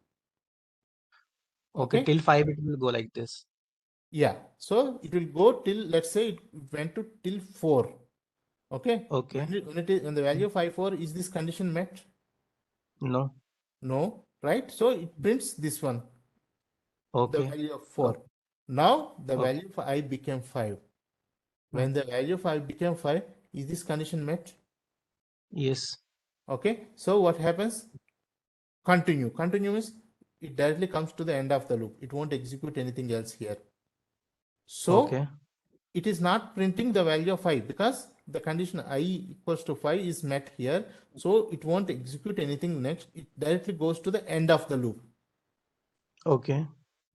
Okay. Okay. Till 5 it will go like this. Yeah. So it will go till, let's say it went to till 4. Okay. Okay. When the value of I 4, is this condition met? No. No. Right. So it prints this one, the Okay. value of Okay. 4. Now the Okay. value of I became 5. Hmm. When the value of I became 5, is this condition met? Yes. Okay, so what happens? Continue. Continue means it directly comes to the end of the loop. It won't execute anything else here. So Okay. it is not printing the value of I because the condition I equals to 5 is met here. So it won't execute anything next. It directly goes to the end of the loop. Okay.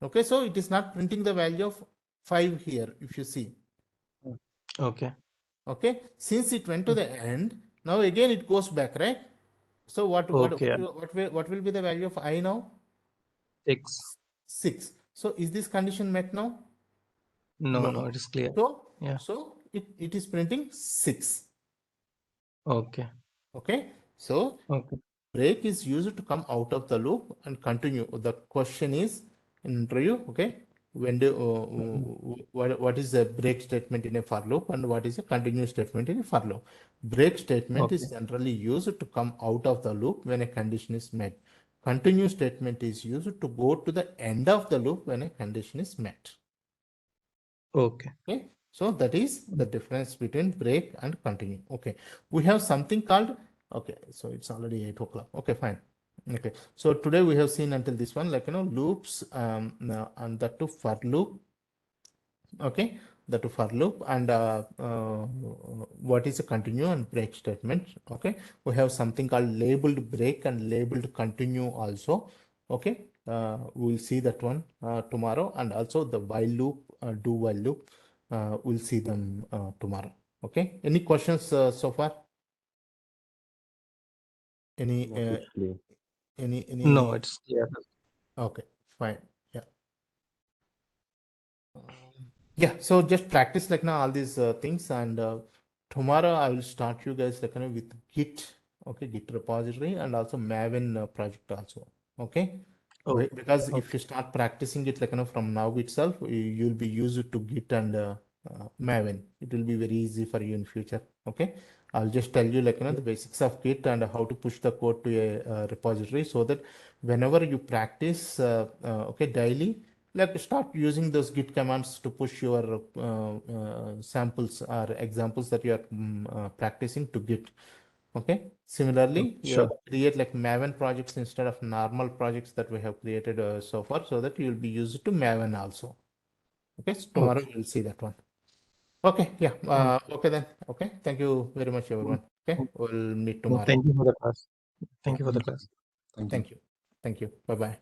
Okay, so it is not printing the value of 5 here, if you see. Okay. Okay, since it went to Hmm. the end, now again it goes back, right? So Okay. what will be the value of I now? 6. 6. So is this condition met now? No, No. no, it is clear. So Yeah. it is printing 6. Okay. Okay. So Okay. break is used to come out of the loop and continue. The question is in interview, okay, when do Mhm. what is a break statement in a for loop and what is a continue statement in a for loop? Break statement is Okay. generally used to come out of the loop when a condition is met. Continue statement is used to go to the end of the loop when a condition is met. Okay. Okay, so that is the difference between break and continue. Okay, we have something called, okay, so it's already 8 o'clock. Okay, fine. Okay, so today we have seen until this one, loops, and that to for loop. Okay, that for loop, and what is a continue and break statement. Okay, we have something called labeled break and labeled continue also. Okay, we'll see that one tomorrow, and also the while loop, do while loop. We'll see them tomorrow. Okay, any questions so far? Any No, it's clear. No, any? it's clear. Okay, fine. Yeah. Yeah, so just practice like now all these things, and tomorrow I will start you guys like with Git, okay, Git repository, and also Maven project also, okay. Oh, Because if okay. you start practicing it like from now itself, you'll be used to Git and Maven. It will be very easy for you in future, okay. I'll just tell you like the basics of Git and how to push the code to a repository, so that whenever you practice, okay, daily, like start using those git commands to push your samples or examples that you are practicing to git. Okay, similarly you Sure. have create like maven projects instead of normal projects that we have created so far, so that you will be used to maven also. Okay, so tomorrow Okay. we'll see that one. Okay, yeah, Okay. okay then. Okay, thank you very much everyone. Okay, we'll meet tomorrow. Thank you for the class. Yeah, Thank you for the class. Thank you. thank you. Thank you. Bye bye.